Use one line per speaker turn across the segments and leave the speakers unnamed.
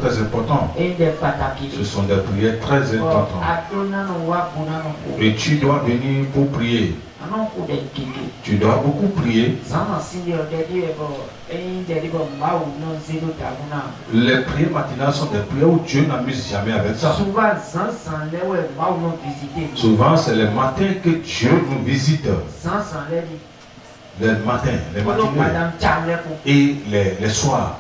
très important. Ce sont des prières très importantes. Et tu dois venir pour prier. Tu dois beaucoup prier. Les prières matinales sont des prières où Dieu n'amuse jamais avec ça. Souvent, c'est le matin que Dieu nous visite. Les matins, les matinées et les soirs.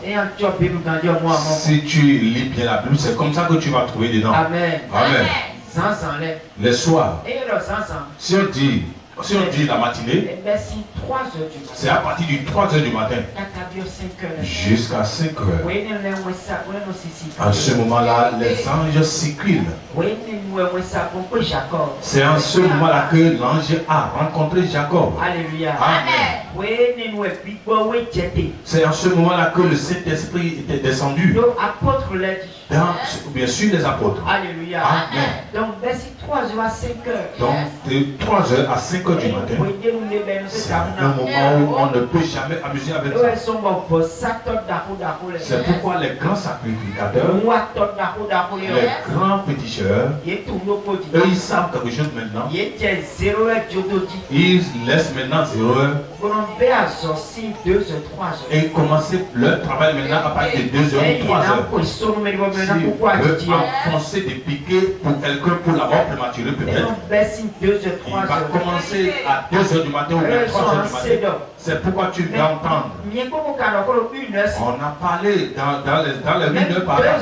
Si tu lis bien la Bible, c'est comme ça que tu vas trouver dedans.
Amen.
Amen. Les soirs. Si on dit la matinée, c'est à partir du 3h du matin jusqu'à 5h. En ce moment-là, les anges circulent. C'est en ce moment-là que l'ange a rencontré Jacob.
Alléluia.
Amen. C'est en ce moment-là que le Saint-Esprit était descendu. Bien sûr, les apôtres.
Alléluia.
Amen.
Donc, verset 3h à 5h.
Donc, de 3h à 5h du matin, c'est un moment où on ne peut jamais amuser avec ça. C'est pourquoi les grands sacrificateurs, les grands péticheurs, eux, ils savent quelque chose maintenant. Ils laissent maintenant 0h et commencer leur travail maintenant à partir de 2h ou 3h. Si veut enfoncer des piquets pour quelqu'un pour la mort prématurée peut-être, il va commencer à 2h du matin ou même 3h du matin. C'est pourquoi tu dois entendre. On a parlé dans les 1 heure par là.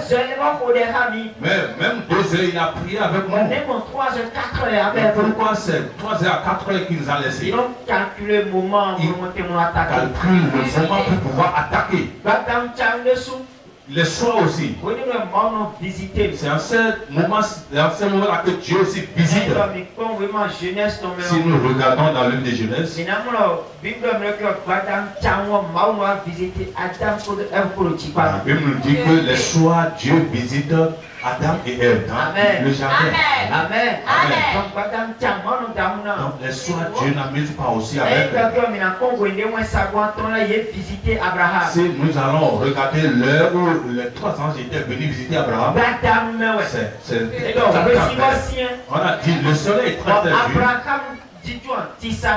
Mais même 2h, il a prié avec nous. Mais pourquoi c'est 3h à 4h qu'il nous a laissé? Il calcule le moment pour pouvoir attaquer. Les soirs aussi. C'est en ce moment-là que Dieu aussi visite. Si nous regardons dans l'œuvre de Genèse, la Bible nous dit que les soirs, Dieu visite Adam et Ève dans le jardin.
Amen.
Donc les soirs, Dieu n'amuse pas aussi avec. Si nous allons regarder l'heure où les 3 anges étaient venus visiter Abraham, on a dit le soleil est très vite.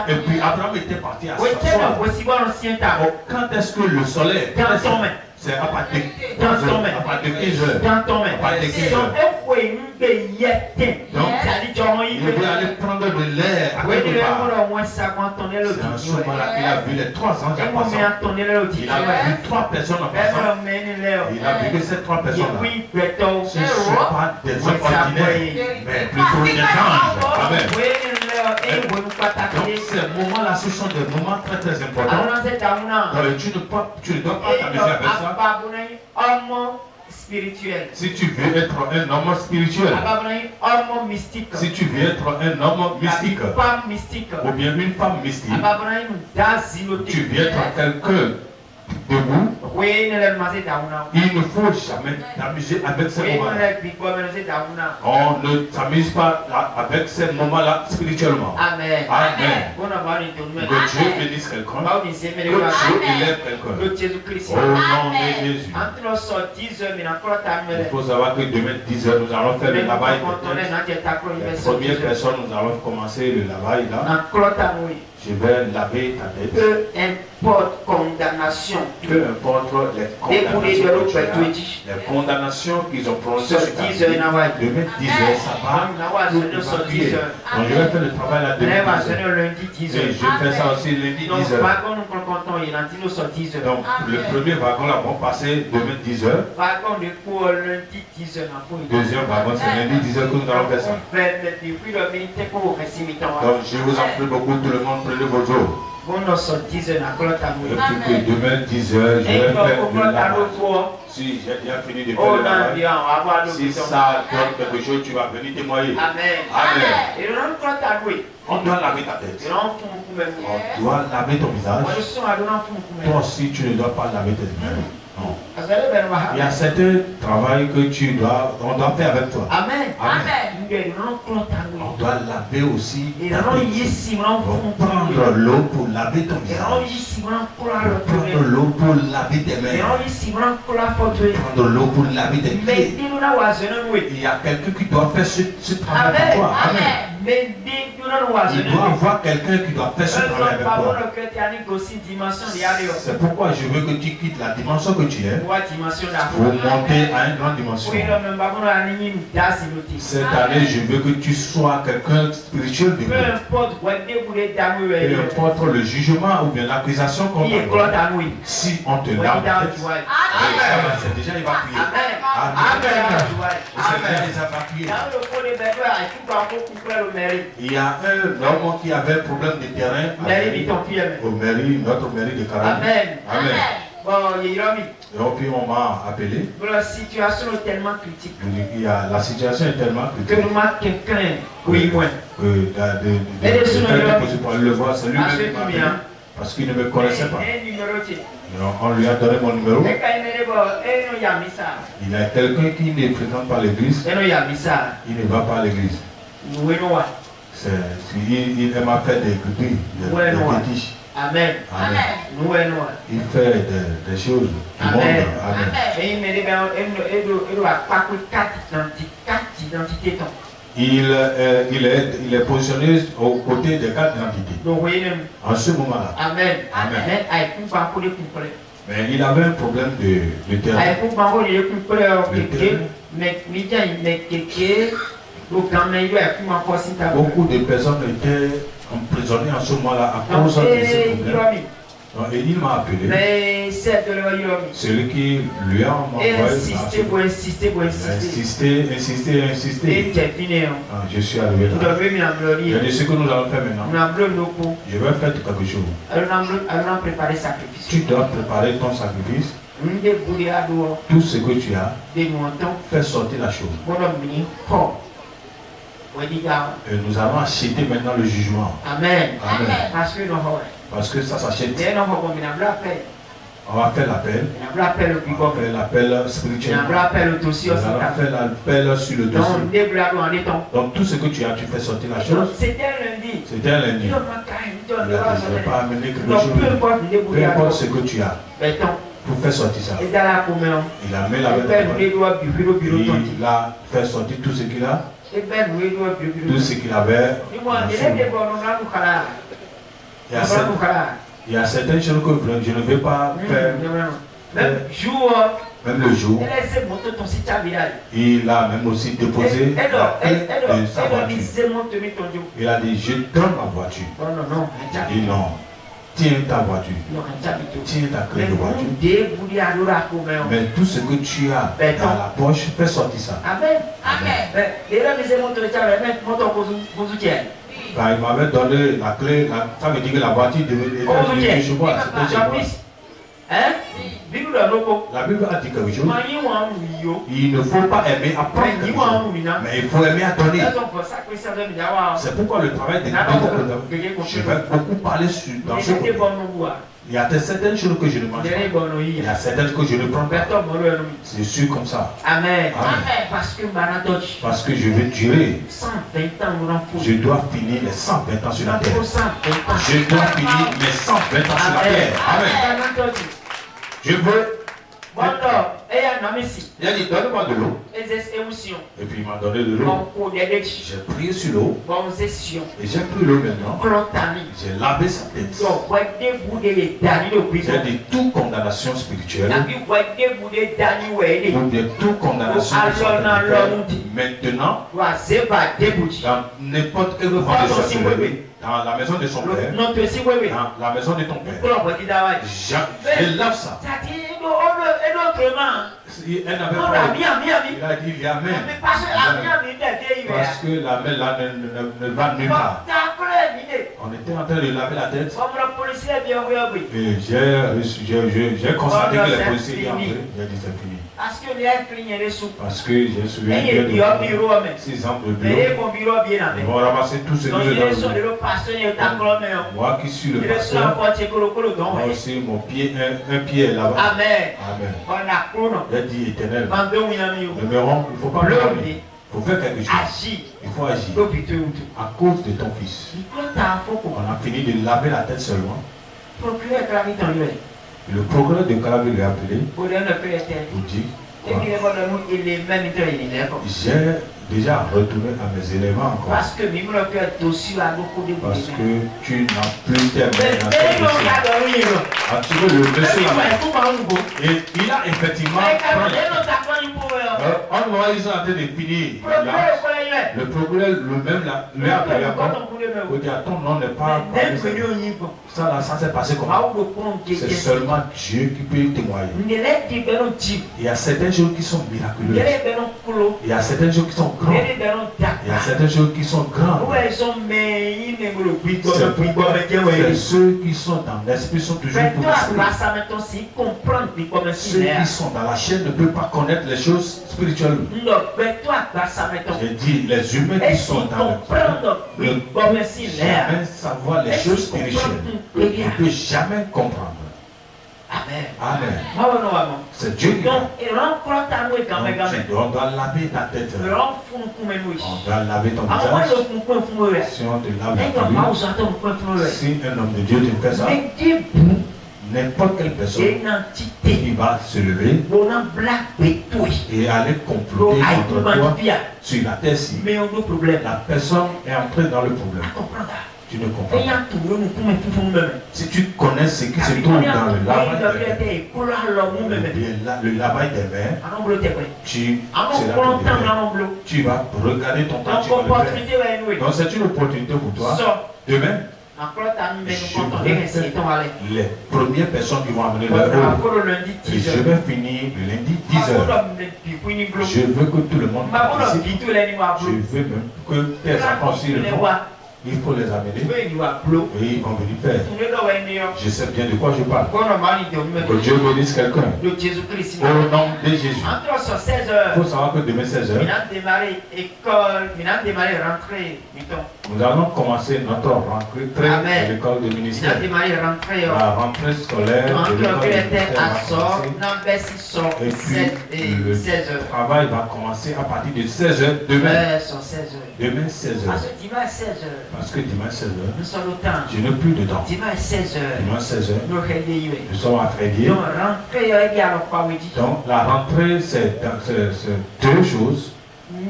Et puis Abraham était parti à s'asseoir. Quand est-ce que le soleil est c'est à partir de 15 heures. À partir de 15 heures. Donc, il veut aller prendre de l'air à quelque part. C'est en ce moment-là qu'il a vu les 3 anges en passant. Il a vu 3 personnes en passant. Il a vu que ces 3 personnes-là, ce ne sont pas des hommes ordinaires, mais plutôt des anges. Amen. Donc ces moments-là, ce sont des moments très très importants. Donc, tu ne dois pas t'amuser avec ça. Si tu veux être un homme spirituel, si tu veux être un homme mystique, ou bien une femme mystique, tu veux être quelqu'un debout, il ne faut jamais t'amuser avec ces moments-là. On ne s'amuse pas avec ces moments-là spirituellement.
Amen.
Amen. Que Dieu bénisse quelqu'un. Que Dieu élève quelqu'un. Au nom de Jésus. Il faut savoir que demain 10h, nous allons faire le travail. La première personne, nous allons commencer le travail là. Je vais laver ta tête.
Peu importe condamnation.
Peu importe les condamnations qu'ils ont prononcées sur ta vie. Demain 10h, ça va. Donc je vais faire le travail là demain 10h. Et je fais ça aussi lundi 10h. Donc le premier wagon là va passer demain 10h. Deuxième wagon c'est lundi 10h que nous allons faire ça. Donc je vous en prie beaucoup tout le monde. Prenez vos eaux. Et puis demain 10h, je vais faire le lavage. Si j'ai bien fini de faire le lavage, si ça donne quelque chose, tu vas venir témoigner. Amen. On doit laver ta tête. On doit laver ton visage. Toi aussi, tu ne dois pas laver tes mains. Non. Il y a certains travail que on doit faire avec toi.
Amen.
Amen. On doit laver aussi.
Et
On prendre l'eau pour laver ton visage. Prendre l'eau pour laver tes mains. Prendre l'eau pour laver tes pieds. Il y a quelqu'un qui doit faire ce travail pour toi. Amen. Il doit avoir quelqu'un qui doit faire ce travail avec toi. C'est pourquoi je veux que tu quittes la dimension que tu es pour monter à une grande dimension. Cette année, je veux que tu sois quelqu'un spirituel de Dieu. Peu importe le jugement ou bien l'accusation qu'on t'a donnée, si on te lave, c'est déjà évacué. Amen. C'est déjà évacué. Il y a un homme qui avait un problème de terrain au mairie, notre mairie de Carabine. Amen. Et puis on m'a appelé.
La situation est tellement critique.
La situation est tellement critique.
Que nous manquons quelqu'un. Oui, moi.
Le voir, c'est lui-même qui m'a appelé. Parce qu'il ne me connaissait pas. On lui a donné mon numéro. Il y a quelqu'un qui ne fréquente pas l'église. Il ne va pas à l'église. Il m'a fait des fétiches.
Amen.
Amen. Il fait des choses du monde. Amen. Il est positionné aux côtés des 4 identités. En ce moment-là.
Amen.
Amen. Mais il avait un problème de terrain. Beaucoup de personnes étaient emprisonnées en ce moment-là à cause de ce problème. Et il m'a appelé. Celui qui lui a envoyé. Insister. Je suis arrivé là. Il a dit ce que nous allons faire maintenant. Je vais faire quelque chose. Tu dois préparer ton sacrifice. Tout ce que tu as, fais sortir la chose. Et nous allons acheter maintenant le jugement.
Amen.
Amen. Parce que ça s'achète. On va faire l'appel. On va faire l'appel spirituel. On va faire l'appel sur le dossier. Donc tout ce que tu as, tu fais sortir la chose. C'était un lundi. Il a dit, je ne vais pas amener quelque chose. Peu importe ce que tu as. Pour faire sortir ça. Il a mis la bête. Il a fait sortir tout ce qu'il a. Tout ce qu'il avait. Il y a certaines choses que je ne vais pas faire. Même le jour, il a même aussi déposé la clé de sa voiture. Il a dit, je donne ma voiture. Il dit non. Tiens ta voiture. Tiens ta clé de voiture. Mais tout ce que tu as dans la poche, fais sortir ça.
Amen.
Quand il m'avait donné la clé, ça veut dire que la voiture devait être chez moi. La Bible a dit quelque chose. Il ne faut pas aimer apprendre quelque chose, mais il faut aimer à donner. C'est pourquoi le travail des je vais beaucoup parler dans ce côté. Il y a certaines choses que je ne mange pas. Il y a certaines que je ne prends pas. C'est sûr comme ça.
Amen.
Parce que je veux durer.
120 ans.
Je dois finir les 120 ans sur la terre. Je dois finir mes 120 ans sur la terre. Amen. Je veux. Il a dit, donne-moi de l'eau. Et puis il m'a donné de l'eau. J'ai prié sur l'eau. Et j'ai pris l'eau maintenant. J'ai lavé sa tête. J'ai dit, toute condamnation spirituelle. Ou bien toute condamnation maintenant. Dans n'importe quel vent de sorcellerie. Dans la maison de son père. Dans la maison de ton père. Je lave ça. Elle n'avait pas. Il a dit, il y a même. Parce que la main là ne va nulle part. On était en train de laver la tête. Et j'ai constaté que les policiers étaient entrés. J'ai dit, c'est fini. Parce que j'ai souvenir de 6 ans de bureau. Ils vont ramasser tout ce que je dois. Moi qui suis le pasteur, moi aussi mon pied, un pied est là-bas.
Amen.
Amen. J'ai dit éternel. Le méron, il ne faut pas le ramener. faut faire quelque chose.
Agis.
Il faut agir. À cause de ton fils. On a fini de laver la tête seulement. Le procureur de Calavi lui a appelé pour dire j'ai déjà retourné à mes éléments encore. Parce que tu n'as plus tes mains. Tu veux le monsieur là. Et il a effectivement. En noir, ils sont en train de finir. Le procureur lui-même lui a appelé encore. Il dit ton nom n'est pas. Ça là, ça s'est passé comment? C'est seulement Dieu qui peut témoigner. Il y a certaines choses qui sont miraculeuses. Il y a certaines choses qui sont grandes. Il y a certaines choses qui sont grandes. C'est ceux qui sont dans l'esprit sont toujours pour l'esprit. Ceux qui sont dans la chaîne ne peuvent pas connaître les choses spirituelles. J'ai dit les humains qui sont dans le ne peuvent jamais savoir les choses spirituelles. Ils ne peuvent jamais comprendre. Amen. Amen. C'est Dieu qui parle. On doit laver ta tête. On doit laver ton visage. Si on te lave la tête, si un homme de Dieu te fait ça, n'importe quelle personne qui va se lever et aller comploter contre toi sur la terre-ci, la personne est entrée dans le problème. Tu ne comprends pas. Si tu connais ce qui se trouve dans le lavage des mains, tu vas regarder ton temps, tu vas le faire. Donc c'est une opportunité pour toi. Demain, les premières personnes qui vont amener leur eau. Et je vais finir le lundi 10h. Je veux que tout le monde participe. Je veux même que tes enfants aussi le font. Il faut les amener et ils vont venir faire. Je sais bien de quoi je parle. Que Dieu bénisse quelqu'un. Au nom de Jésus. Il faut savoir que demain 16h, nous allons commencer notre rentrée à l'école de ministère. La rentrée scolaire de l'école de ministère. Et puis le travail va commencer à partir de 16h demain. Demain 16h. Parce que dimanche 16h, je n'ai plus de temps. Dimanche 16h, nous sommes à Tréguier. Donc la rentrée, c'est deux choses.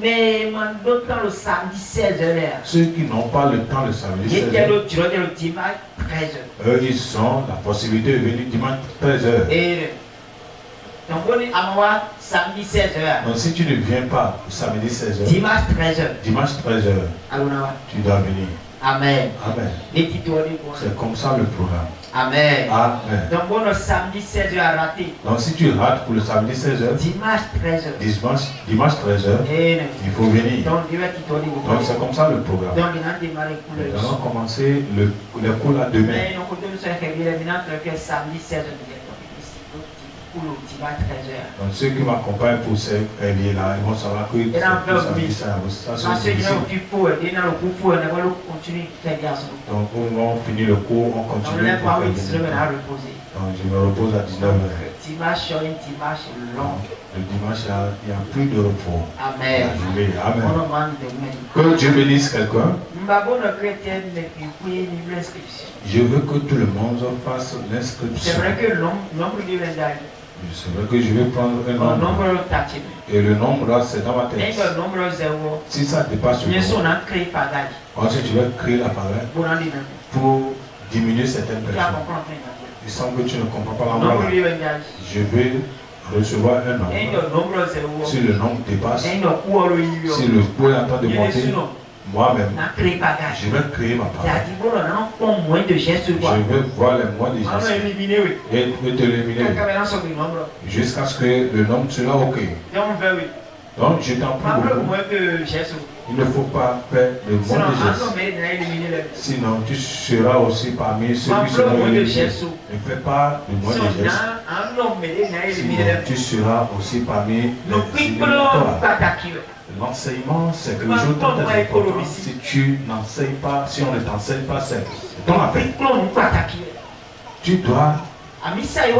Mais d'autant le samedi 16h.
Ceux qui n'ont pas le temps le samedi 16h, eux, ils ont la possibilité de venir dimanche 13h.
Donc samedi 16h.
Donc si tu ne viens pas le samedi 16h,
dimanche 13h.
Dimanche 13h, tu dois venir.
Amen.
Amen. C'est comme ça le programme.
Amen.
Amen.
Donc le samedi 16h à rater.
Donc si tu rates pour le samedi 16h,
dimanche 13h.
Dimanche 13h, il faut venir. Donc c'est comme ça le programme. Nous allons commencer le cours là demain. Donc ceux qui m'accompagnent pour ces liens-là, ils vont savoir que ça c'est difficile. Donc quand on finit le cours, on continue. Donc je me repose à 19h. Le dimanche là, il n'y a plus de repos.
Amen.
Amen. Que Dieu bénisse quelqu'un. Je veux que tout le monde fasse l'inscription.
C'est vrai que le nombre de
c'est vrai que je vais prendre un nombre. Et le nombre là, c'est dans ma tête. Si ça dépasse le nombre, ensuite tu vas créer la parole pour diminuer certaines personnes. Il semble que tu ne comprends pas l'endroit là. Je vais recevoir un nombre. Si le nombre dépasse, si le poids est en train de monter, moi-même, je vais créer ma parole. Je vais voir les mois de gestes et te l'éliminer jusqu'à ce que le nombre soit OK. Donc je t'en prie beaucoup. Il ne faut pas faire le moins de gestes. Sinon tu seras aussi parmi ceux qui seront éliminés. Ne fais pas le moins de gestes. Sinon tu seras aussi parmi les éliminatoires. L'enseignement, c'est quelque chose de très important. Si tu n'enseignes pas, si on ne t'enseigne pas, c'est ton appel. Tu dois enseigner.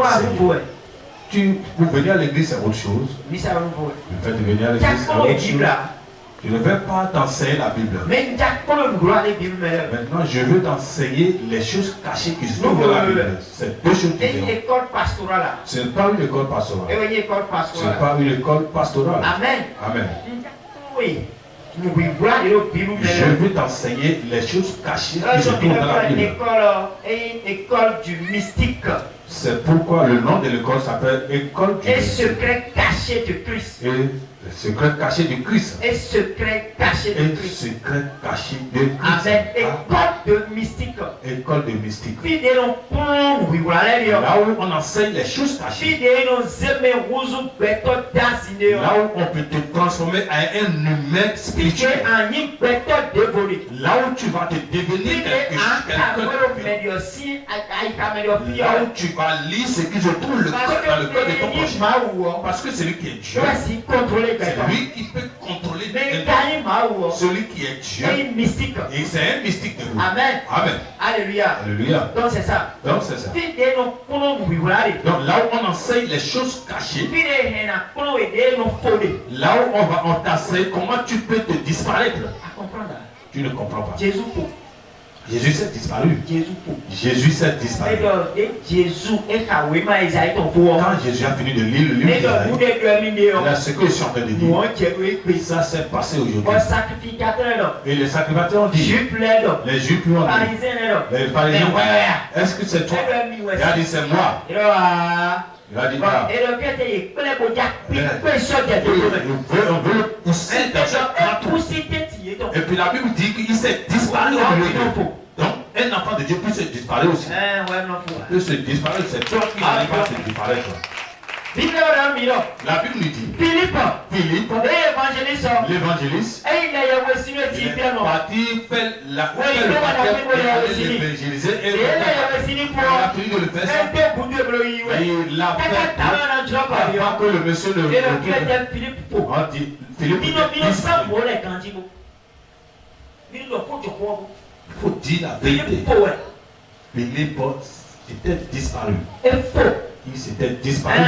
Vous venir à l'église, c'est autre chose. Le fait de venir à l'église, c'est autre chose. Je ne vais pas t'enseigner la Bible. Maintenant, je veux t'enseigner les choses cachées qui se trouvent dans la Bible. C'est deux choses différentes. Ce n'est pas une école pastorale. Ce n'est pas une école pastorale.
Amen.
Amen.
Oui.
Je veux t'enseigner les choses cachées qui se trouvent dans la Bible.
Une école du mystique.
C'est pourquoi le nom de l'école s'appelle École du
mystique. Et secret caché de Christ.
Le secret caché de Christ.
Et secret caché de Christ.
Secret caché de Christ.
Amen. École de mystique.
École de mystique.
Là
où on enseigne les choses cachées. Là où on peut te transformer en un humain spirituel. Là où tu vas te devenir quelqu'un. Là où tu vas lire ce qui se trouve dans le cœur de ton prochain. Parce que celui qui est Dieu. C'est lui qui peut contrôler celui qui est Dieu. Et c'est un mystique de vous.
Amen.
Amen.
Alléluia.
Alléluia.
Donc c'est ça.
Donc c'est ça. Donc là où on enseigne les choses cachées. Là où on t'enseigne comment tu peux te disparaître. Tu ne comprends pas. Jésus s'est disparu. Jésus s'est disparu. Quand Jésus a fini de lire le livre d'Isaïe, là, ce que je suis en train de dire, ça s'est passé aujourd'hui. Et les sacrificateurs ont dit, les Juifs ont dit, les pharisiens, est-ce que c'est toi? Il a dit, c'est moi. Il a dit, ah. On veut le pousser dans chaque trou. Et puis la Bible dit qu'il s'est disparu au milieu d'eux. Donc, un enfant de Dieu peut se disparaître aussi. Peut se disparaître, c'est toi qui n'arrives pas à se disparaître. La Bible nous dit Philippe, l'évangéliste, il est parti faire la l'évangéliser et il a fini de le faire ça. Et il a fait avant que le monsieur le dit Philippe, il faut dire la vérité. Philippe était disparu. Il s'était disparu.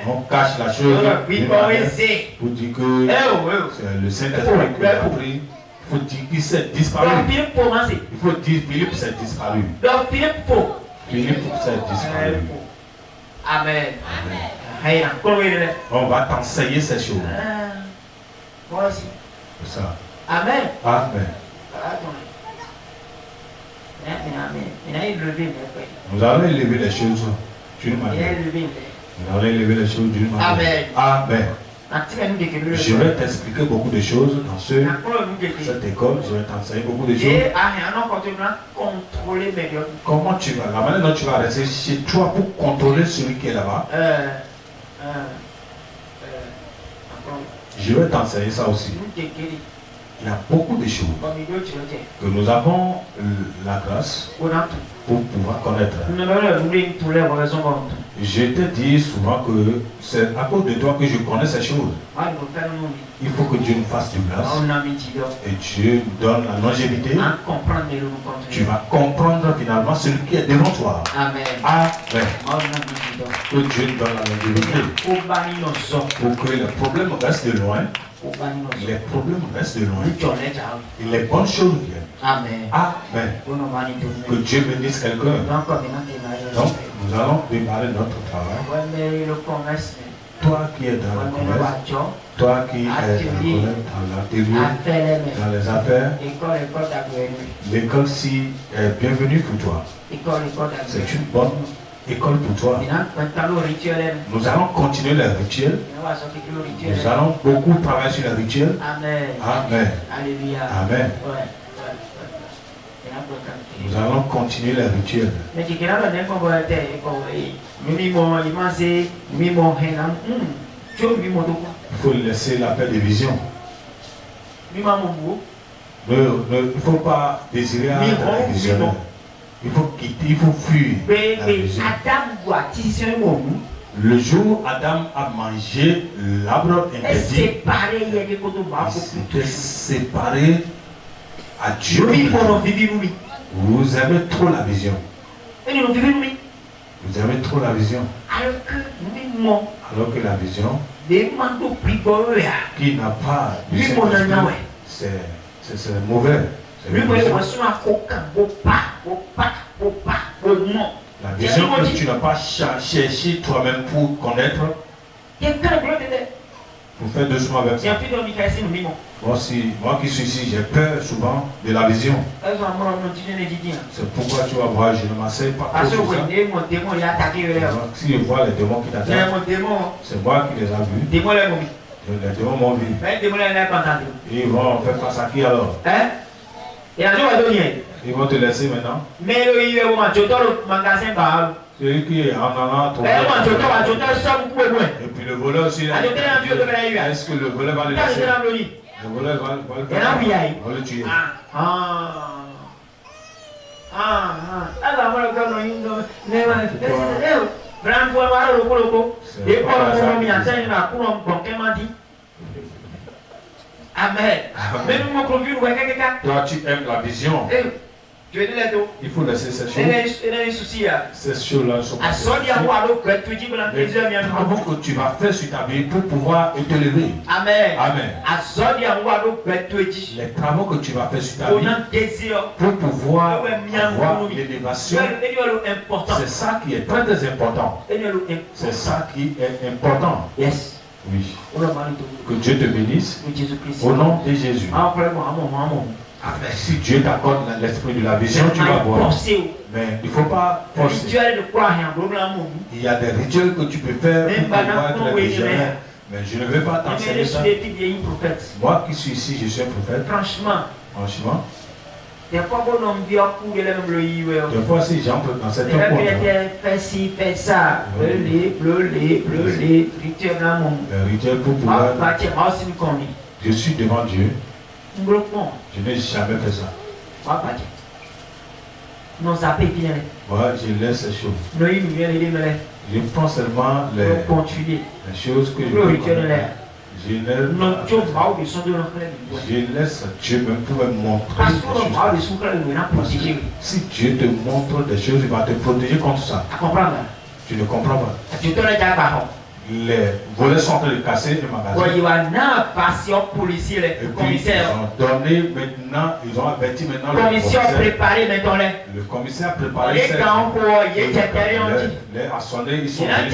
On cache la chose pour dire que c'est le Saint-Esprit qui l'a pris. Il faut dire qu'il s'est disparu. Il faut dire Philippe s'est disparu. Philippe s'est disparu.
Amen.
On va t'enseigner ces choses.
Moi aussi.
C'est ça.
Amen.
Amen. Nous allons élever les choses d'une manière. Nous allons élever les choses d'une manière.
Amen.
Amen. Je vais t'expliquer beaucoup de choses dans cette école. Je vais t'enseigner beaucoup de choses. Comment tu vas, la manière dont tu vas rester chez toi pour contrôler celui qui est là-bas. Je vais t'enseigner ça aussi. Il y a beaucoup de choses que nous avons la grâce pour pouvoir connaître. Je te dis souvent que c'est à cause de toi que je connais ces choses. Il faut que Dieu nous fasse du grâce et Dieu donne la longévité. Tu vas comprendre finalement celui qui est devant toi.
Amen.
Amen. Que Dieu nous donne la longévité pour que les problèmes restent de loin. Les problèmes restent de loin. Et les bonnes choses viennent.
Amen.
Amen. Que Dieu bénisse quelqu'un. Donc, nous allons démarrer notre travail. Toi qui es dans le commerce, toi qui es dans l'atelier, dans les affaires, l'école-ci est bienvenue pour toi. C'est une bonne école pour toi. Nous allons continuer les rituels. Nous allons beaucoup travailler sur les rituels.
Amen.
Amen.
Alléluia.
Amen. Nous allons continuer les rituels. Il faut laisser la paix de vision. Il ne faut pas désirer la vision. Il faut quitter, il faut fuir la vision. Le jour où Adam a mangé l'arbre interdit, il s'était séparé à Dieu. Vous avez trop la vision. Vous aimez trop la vision. Alors que la vision qui n'a pas de c'est mauvais. La vision que tu n'as pas cherché toi-même pour connaître. Pour faire doucement avec ça. Moi qui suis ici, j'ai peur souvent de la vision. C'est pourquoi tu vas voir, je ne m'asseye pas trop sur ça. Si je vois les démons qui t'attaquent, c'est moi qui les ai vus. Les démons m'ont vu. Et ils vont faire face à qui alors? Ils vont te laisser maintenant. Celui qui est en allant trouver. Et puis le voleur aussi. Est-ce que le voleur va le laisser? Le voleur va le tuer. Amen. Toi, tu aimes la vision. Il faut laisser ces choses. Ces choses-là sont les travaux que tu vas faire sur ta vie pour pouvoir te lever. Amen. Amen. Les travaux que tu vas faire sur ta vie pour pouvoir avoir l'élévation. C'est ça qui est très très important. C'est ça qui est important. Yes. Oui. Que Dieu te bénisse. Au nom de Jésus. Amen. Si Dieu t'accorde l'esprit de la vision, tu vas voir. Mais il ne faut pas forcer. Il y a des rituels que tu peux faire pour pouvoir être visionnaire. Mais je ne veux pas t'enseigner ça. Moi qui suis ici, je suis un prophète. Franchement. Des fois, si j'entre dans cette époque, fais ça, le rituel pour pouvoir. Je suis devant Dieu. Je n'ai jamais fait ça. Moi, je laisse ces choses. Je prends seulement les choses que je veux. Je laisse Dieu même pour me montrer des choses. Si Dieu te montre des choses, il va te protéger contre ça. Tu ne comprends pas. Les volets sont en train de casser le magasin. Et puis, ils ont donné maintenant, ils ont averti maintenant le commissaire. Le commissaire a préparé les assemblées, ils sont venus.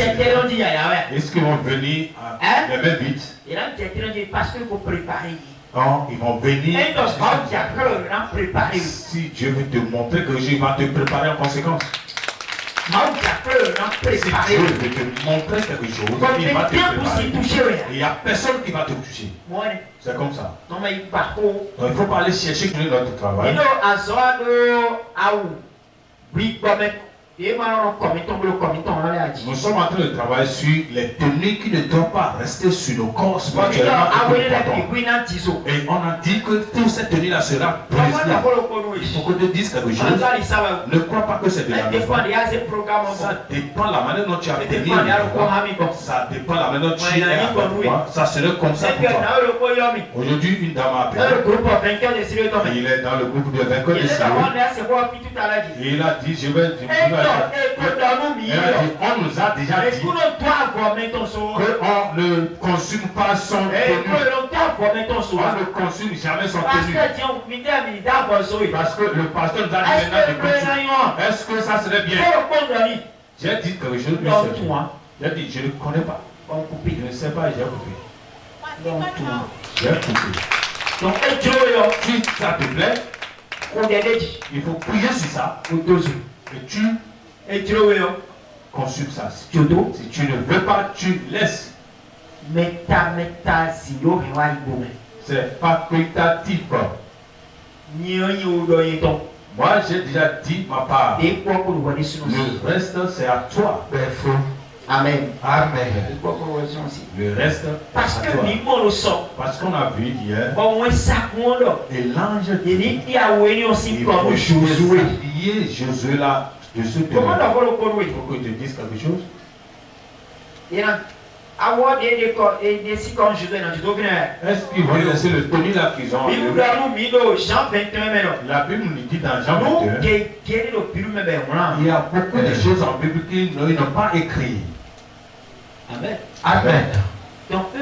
Est-ce qu'ils vont venir les mains vides? Non, ils vont venir. Si Dieu veut te montrer que Dieu va te préparer en conséquence. Si Dieu veut te montrer quelque chose, il va te préparer. Il n'y a personne qui va te toucher. C'est comme ça. Donc il ne faut pas aller chercher notre travail. Nous sommes en train de travailler sur les tenues qui ne doivent pas rester sur nos corps spirituellement. Et on a dit que toute cette tenue-là sera brisée. Il faut que tu dises quelque chose. Ne crois pas que c'est de la maison. Ça dépend de la manière dont tu as tenu. Ça dépend de la manière dont tu es avec toi. Ça serait comme ça pour toi. Aujourd'hui, une dame a appelé. Il est dans le groupe de vainqueurs de Silo. Et il a dit, je vais on nous a déjà dit qu'on ne consume pas son tenue. On ne consume jamais son tenue. Parce que le pasteur nous a dit maintenant de consommer. Est-ce que ça serait bien? J'ai dit quelque chose. J'ai dit, je ne connais pas. Je ne sais pas, j'ai coupé. J'ai coupé. Donc, si ça te plaît, il faut prier sur ça. Et tu consumes ça. Si tu ne veux pas, tu laisses. C'est facultatif. Moi, j'ai déjà dit ma part. Le reste, c'est à toi. Amen. Amen. Le reste, parce que parce qu'on a vu hier, et l'ange il faut Josué là de ce pour que te dise quelque chose. Est-ce qu'ils vont laisser le tenue là qu'ils ont? La Bible nous dit dans Jean 21, il y a beaucoup de choses en Bible qu'ils n'ont pas écrites.
Amen.
Amen.
Donc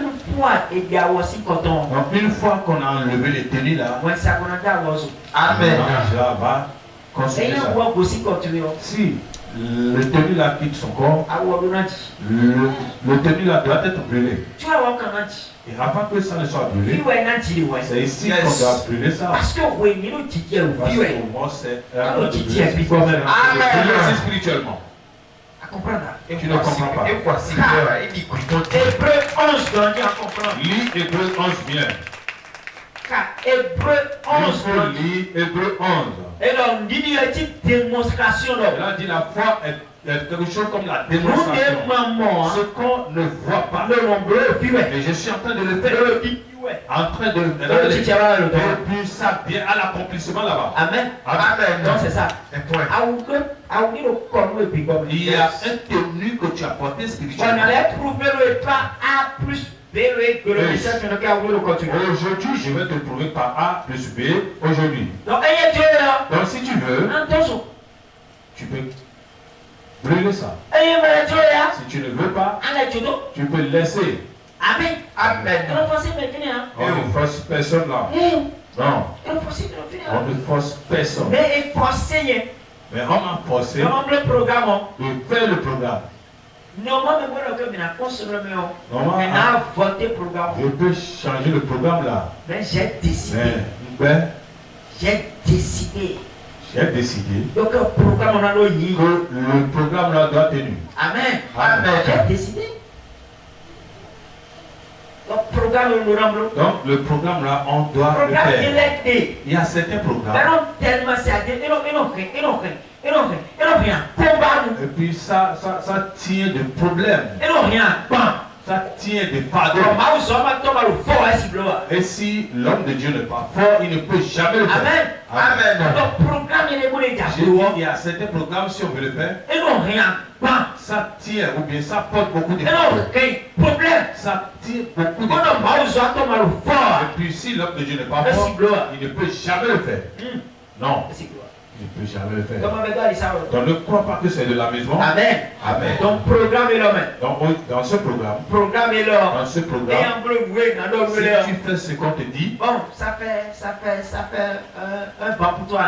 une fois
qu'on a enlevé les tenues là,
Amen.
Ça va considérer ça. Si le tenue là quitte son corps, le tenue là doit être brûlé. Et avant que ça ne soit brûlé, c'est ici qu'on doit brûler ça.
Parce que
moi c'est spirituellement. Tu ne comprends pas.
Hébreu 11 donne à comprendre.
Lis Hébreu 11 bien.
Hébreu 11.
Lis Hébreu 11.
Et donc, il dit une démonstration.
Là, dit la foi est quelque chose comme la démonstration. Ce qu'on ne voit pas. Mais je suis en train de le faire. En train de le faire. Et puis ça vient à l'accomplissement là-bas.
Amen. Amen. Donc c'est ça.
Il y a un tenue que tu as porté spirituellement.
On allait trouver le pas A plus B.
Aujourd'hui, je vais te prouver par A plus B. Aujourd'hui.
Donc
si tu veux, tu peux brûler ça. Si tu ne veux pas, tu peux le laisser.
Amen. Amen.
On ne force personne là. Non. On ne force personne.
Mais
on m'a forcé de faire le programme. Je peux changer le programme là.
Mais j'ai décidé.
J'ai décidé
donc le programme là
doit tenir.
Amen. Amen. J'ai décidé. Donc le programme là, on doit le faire. Il y a certains programmes. Et puis ça tient de problèmes. Ça tient de pardon. Et si l'homme de Dieu n'est pas fort, il ne peut jamais le faire. Amen. Amen. Donc programme il
y a certains programmes, si on veut le faire, ça tient ou bien ça porte beaucoup de
problèmes.
Ça tient beaucoup de problèmes. Et puis si l'homme de Dieu n'est pas fort, il ne peut jamais le faire. Non. Il ne peut jamais le faire. Donc ne crois pas que c'est de la maison.
Amen.
Amen.
Donc programme est l'homme.
Dans ce programme.
Programme est l'homme.
Dans ce programme. Si tu fais ce qu'on te dit.
Bon, ça fait un banc pour toi.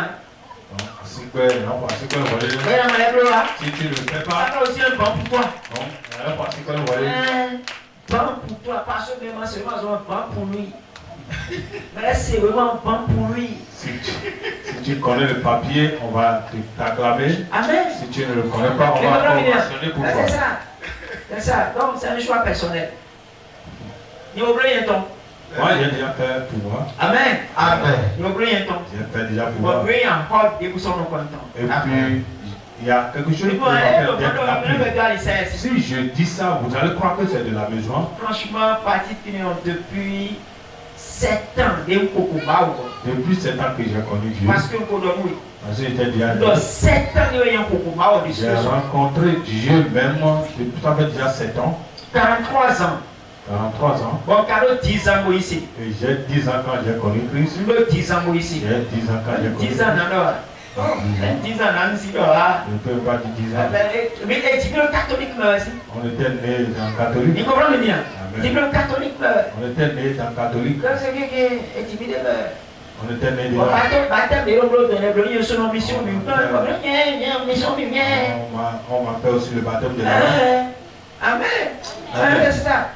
Si tu ne le fais pas.
Ça fait aussi un banc pour toi.
Un
banc pour toi, pas seulement un banc pour lui. Mais c'est vraiment bon pour lui.
Si tu connais le papier, on va t'acclamer.
Amen.
Si tu ne le connais pas, on va ovationner pour toi.
C'est ça. Donc c'est un choix personnel.
Moi, j'ai déjà fait pour moi.
Amen.
Amen. J'ai fait déjà pour moi. Et puis, il y a quelque chose qui va faire d'être appris. Si je dis ça, vous allez croire que c'est de la maison.
Franchement, parti depuis 7 ans.
Depuis 7 ans que j'ai connu Dieu.
Parce que
j'étais déjà
dans 7 ans,
j'ai rencontré Dieu même, ça fait déjà 7 ans.
43 ans.
43 ans.
Bon, 10 ans ici.
Et j'ai 10 ans quand j'ai connu Christ.
10 ans ici.
J'ai 10 ans quand j'ai connu Christ.
10 ans alors. 10 ans là.
Je ne peux pas dire 10 ans.
Mais tu es catholique aussi.
On était nés dans catholique.
Tu comprends bien? Tu es catholique.
On était nés dans catholique. On était nés dans on m'appelle aussi le baptême de la
Amen. C'est ça.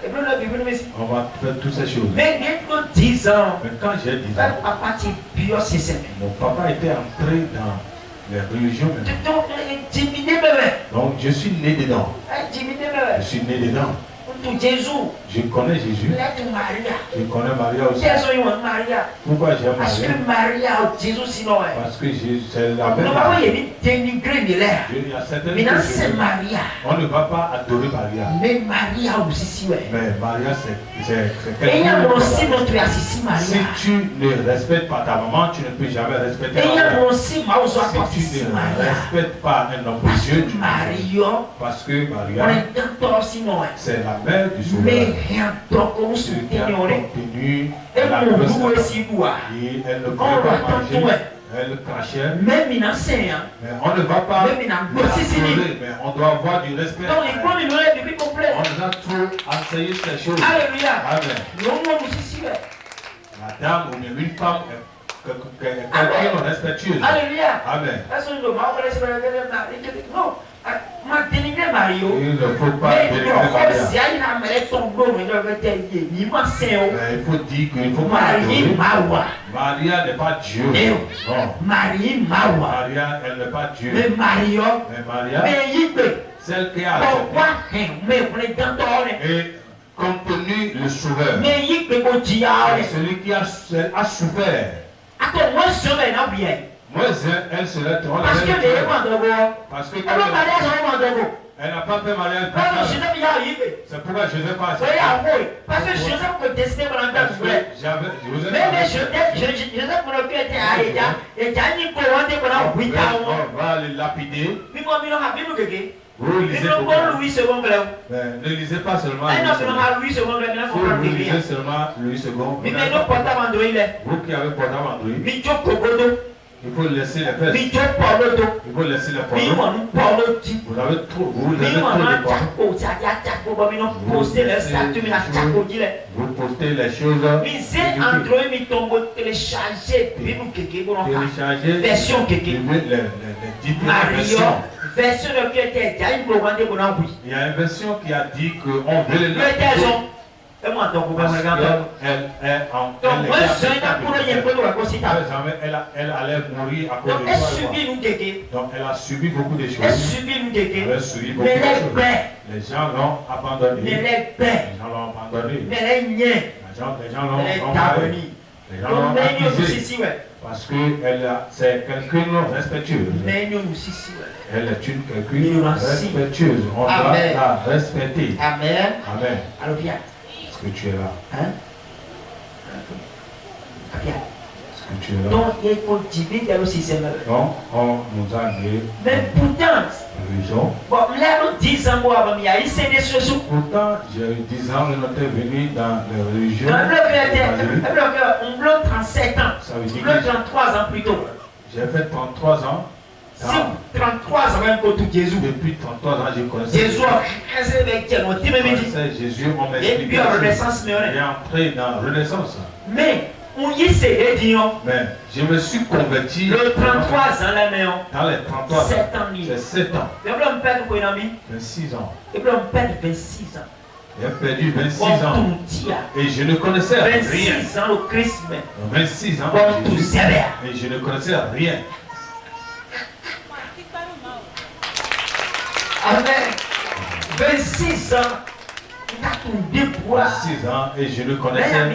On va faire toutes ces choses.
Mais 10 ans.
Mais quand j'ai 10 ans, mon papa était entré dans les religions. Donc je suis né dedans. Je suis né dedans. Je connais Jésus. Je connais Maria aussi. Pourquoi j'aime Maria? Parce que c'est la même. On ne va pas adorer Maria.
Mais Maria aussi,
mais Maria, c'est
quelque chose.
Si tu ne respectes pas ta maman, tu ne peux jamais respecter ta mère. Si tu ne respectes pas un homme de Dieu, parce que Maria, c'est la même mère du Sauveur.
Mais rien donc on se ignorait. Et mon goût aussi boire.
Et elle ne pouvait pas manger. Elle crachait.
Même enseigne.
Mais on ne va pas
mais
on doit avoir du respect.
Donc les points de depuis complet.
On nous a trop enseigné ces choses.
Alléluia.
Amen.
Non, aussi,
la dame ou bien une femme quelqu'un respectueuse.
Alléluia.
Amen.
Non. Ma dénigrer Mario.
Il ne faut pas dénigrer il faut dire qu'il faut pas Maria n'est pas Dieu. Non. Maria, elle n'est pas Dieu.
Mais Maria,
celle qui a et contenu le Sauveur. Celui qui a souffert. Moi, elle serait trop parce que elle n'a pas fait mariage. C'est pourquoi Joseph a accepté.
Parce que Joseph peut tester pendant ta douleur. Mais Joseph
on va les lapider. Vous lisez ne lisez pas seulement Louis II. Seulement Louis II. Vous qui avez portable Android. Il faut laisser les fesses. Il faut laisser les pornos. Vous avez trop de pornos. Vous postez les choses. Téléchargez
version version il
y a une version qui a dit qu'on veut les elle allait mourir à cause de ça. Donc elle a subi beaucoup de choses. Elle a subi beaucoup de choses. Les gens l'ont abandonné. Les gens l'ont abandonné. Les gens l'ont accusé. Parce que c'est quelqu'un respectueuse. Elle est quelqu'un respectueuse. On doit la respecter.
Amen.
Amen.
Alors viens.
Que tu es là.
Hein?
Est-ce que tu es là?
Donc, il faut diviser aussi c'est là.
Donc, on nous a dit.
Mais pourtant,
religion.
Bon, là, nous 10 ans avant, il y a eu ces choses.
Pourtant, j'ai 10 ans, on était venu dans les religions.
On bloque 37 ans.
Ça veut dire
33 ans plus tôt.
J'ai fait 33 ans.
Si 33 ans même pour tout Jésus.
Depuis 33 ans, je connaissais
Jésus.
Jésus, on m'a expliqué.
Et puis en Renaissance,
il est entré dans la Renaissance.
Mais, on y s'est dit.
Mais, je me suis converti.
Le 33 ans, là, mais
dans les 33 ans.
7 ans.
C'est 7 ans.
Et puis on perd
26 ans.
Et puis on perd 26 ans.
J'ai perdu 26 ans. Et je ne connaissais rien.
26 ans, le Christ.
26 ans. Et je ne connaissais rien.
Amen. 26 ans.
26 ans et je ne connaissais rien.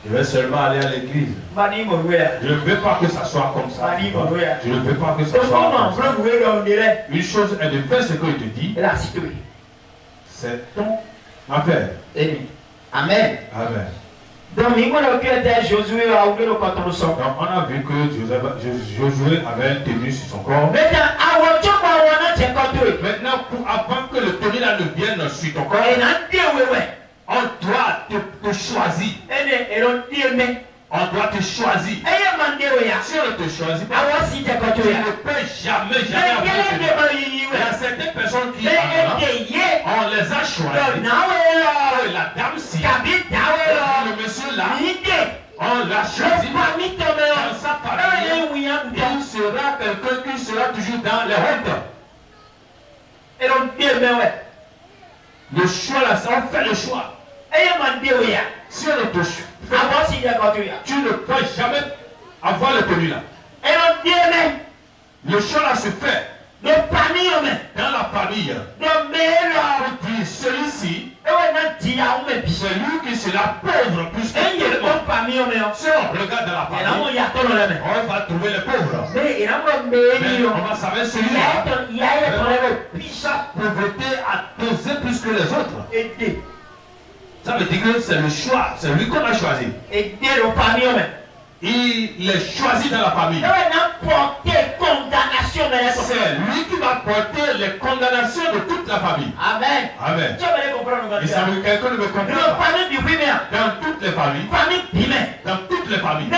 Je vais seulement aller à l'église. Je ne veux pas que ça soit comme ça. Je ne veux pas que ça soit comme ça. Une chose est de faire ce que je te dis. C'est ton affaire.
Amen.
Amen.
Donc, on
a vu que Josué avait un tenue sur son corps. Maintenant, avant que le tenue là ne vienne sur ton corps, on doit te choisir. On doit te choisir. Si on ne te choisit pas, tu ne peux jamais avoir. Il y a certaines personnes qui on les a choisis. La dame-ci, le monsieur-là, on l'a choisi dans sa famille. Il sera quelqu'un qui sera toujours dans les routes. Le choix là, ça on fait le choix. Si on ne te tu ne peux jamais avoir le tenue là. Le choix là se fait dans la famille. Celui-ci, celui qui sera pauvre plus que si on regarde dans la famille, on va trouver les pauvres. Mais on va savoir celui-là. Sa pauvreté a pesé plus que les autres. Ça veut dire que c'est le choix, c'est lui qu'on a choisi. il est choisi dans la famille. C'est lui qui va porter les condamnations de toute la famille.
Amen.
Amen. Et ça veut quelqu'un ne me comprend pas. Dans toutes les familles. Dans toutes les familles.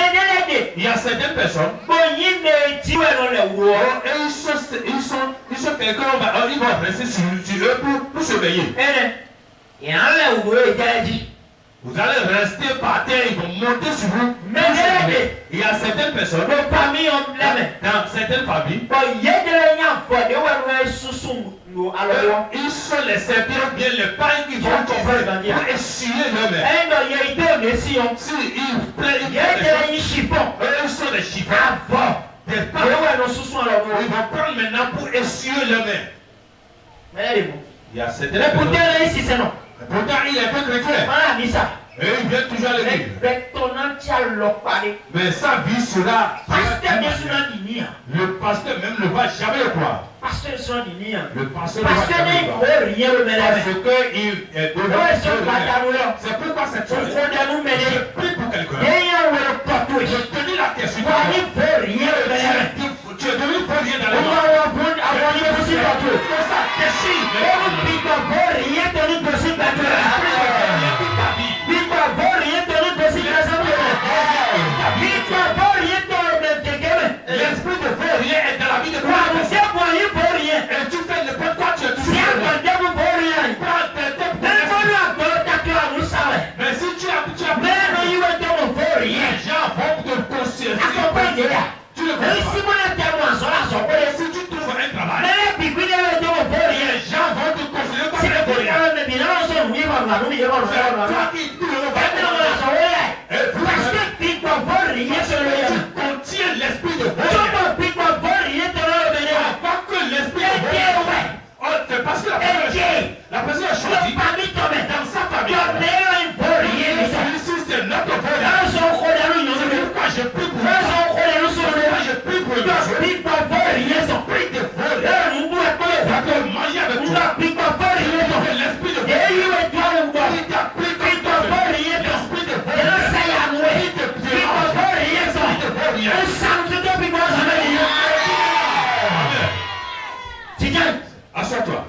Il y a certaines personnes. Et ils sont quelqu'un, ils vont rester sur eux pour surveiller. Vous allez rester par terre, ils vont monter sur vous. Mais il y a certaines personnes, dans certaines familles, ils sont les serpents, bien les pains qui vont tomber pour essuyer leur mère. Si ils sont des chiffons, des pains, ils vont prendre maintenant pour essuyer leur mère. Il y a certaines personnes. Pourtant, il est peu chrétien. Et il vient toujours à l'église. Mais sa vie sera. Le pasteur même ne va jamais le croire. Le pasteur ne va jamais le croire. Parce qu'il est devant. C'est pourquoi cette chose. Je prie pour quelqu'un. Je te dis la question. Tu es devenu pour rien dans le monde. L'esprit de vaurien est dans la vie de toi. Et tu fais n'importe quoi, tu es tout seul. Mais si tu as les gens vont te considérer. Tu le comprends. Si tu trouves un travail, les gens vont te considérer comme un vaurien. C'est toi qui contiens l'esprit de vaurien. Avant que l'esprit de vaurien. C'est parce que la personne a choisi dans sa famille. Celui-ci c'est notre vaurien. C'est pourquoi je prie pour lui. Je prie pour lui. L'esprit de vaurien. Pour manger avec toi. L'esprit de Assois-toi.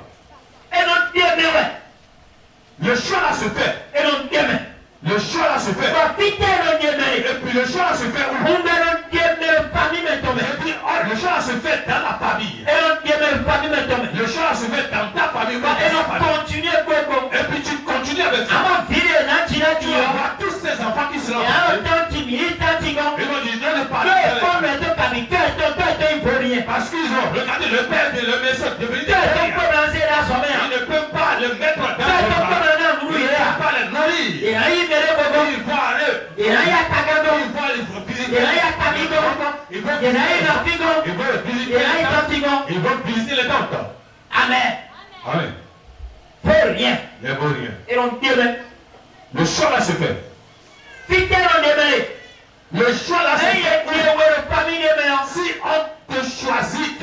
Le choix là se fait. Le choix là se fait. Et puis le choix là se fait où? Et puis le choix là se fait dans la famille. Le choix là se fait dans ta famille. Et puis tu continues avec ça. Tu vois tous ces enfants qui seront. Ils vont dire non, ne parlez pas. Parce qu'ils ont regardé le père de le maison devenir. Ils ne peuvent pas le mettre dans le bras. Ils ne peuvent pas le nourrir. Ils vont aller. Ils vont visiter les dents.
Amen.
Amen.
Vaurien.
Les vauriens.
Le choix là se fait.
Le choix là se fait. Si on te choisit,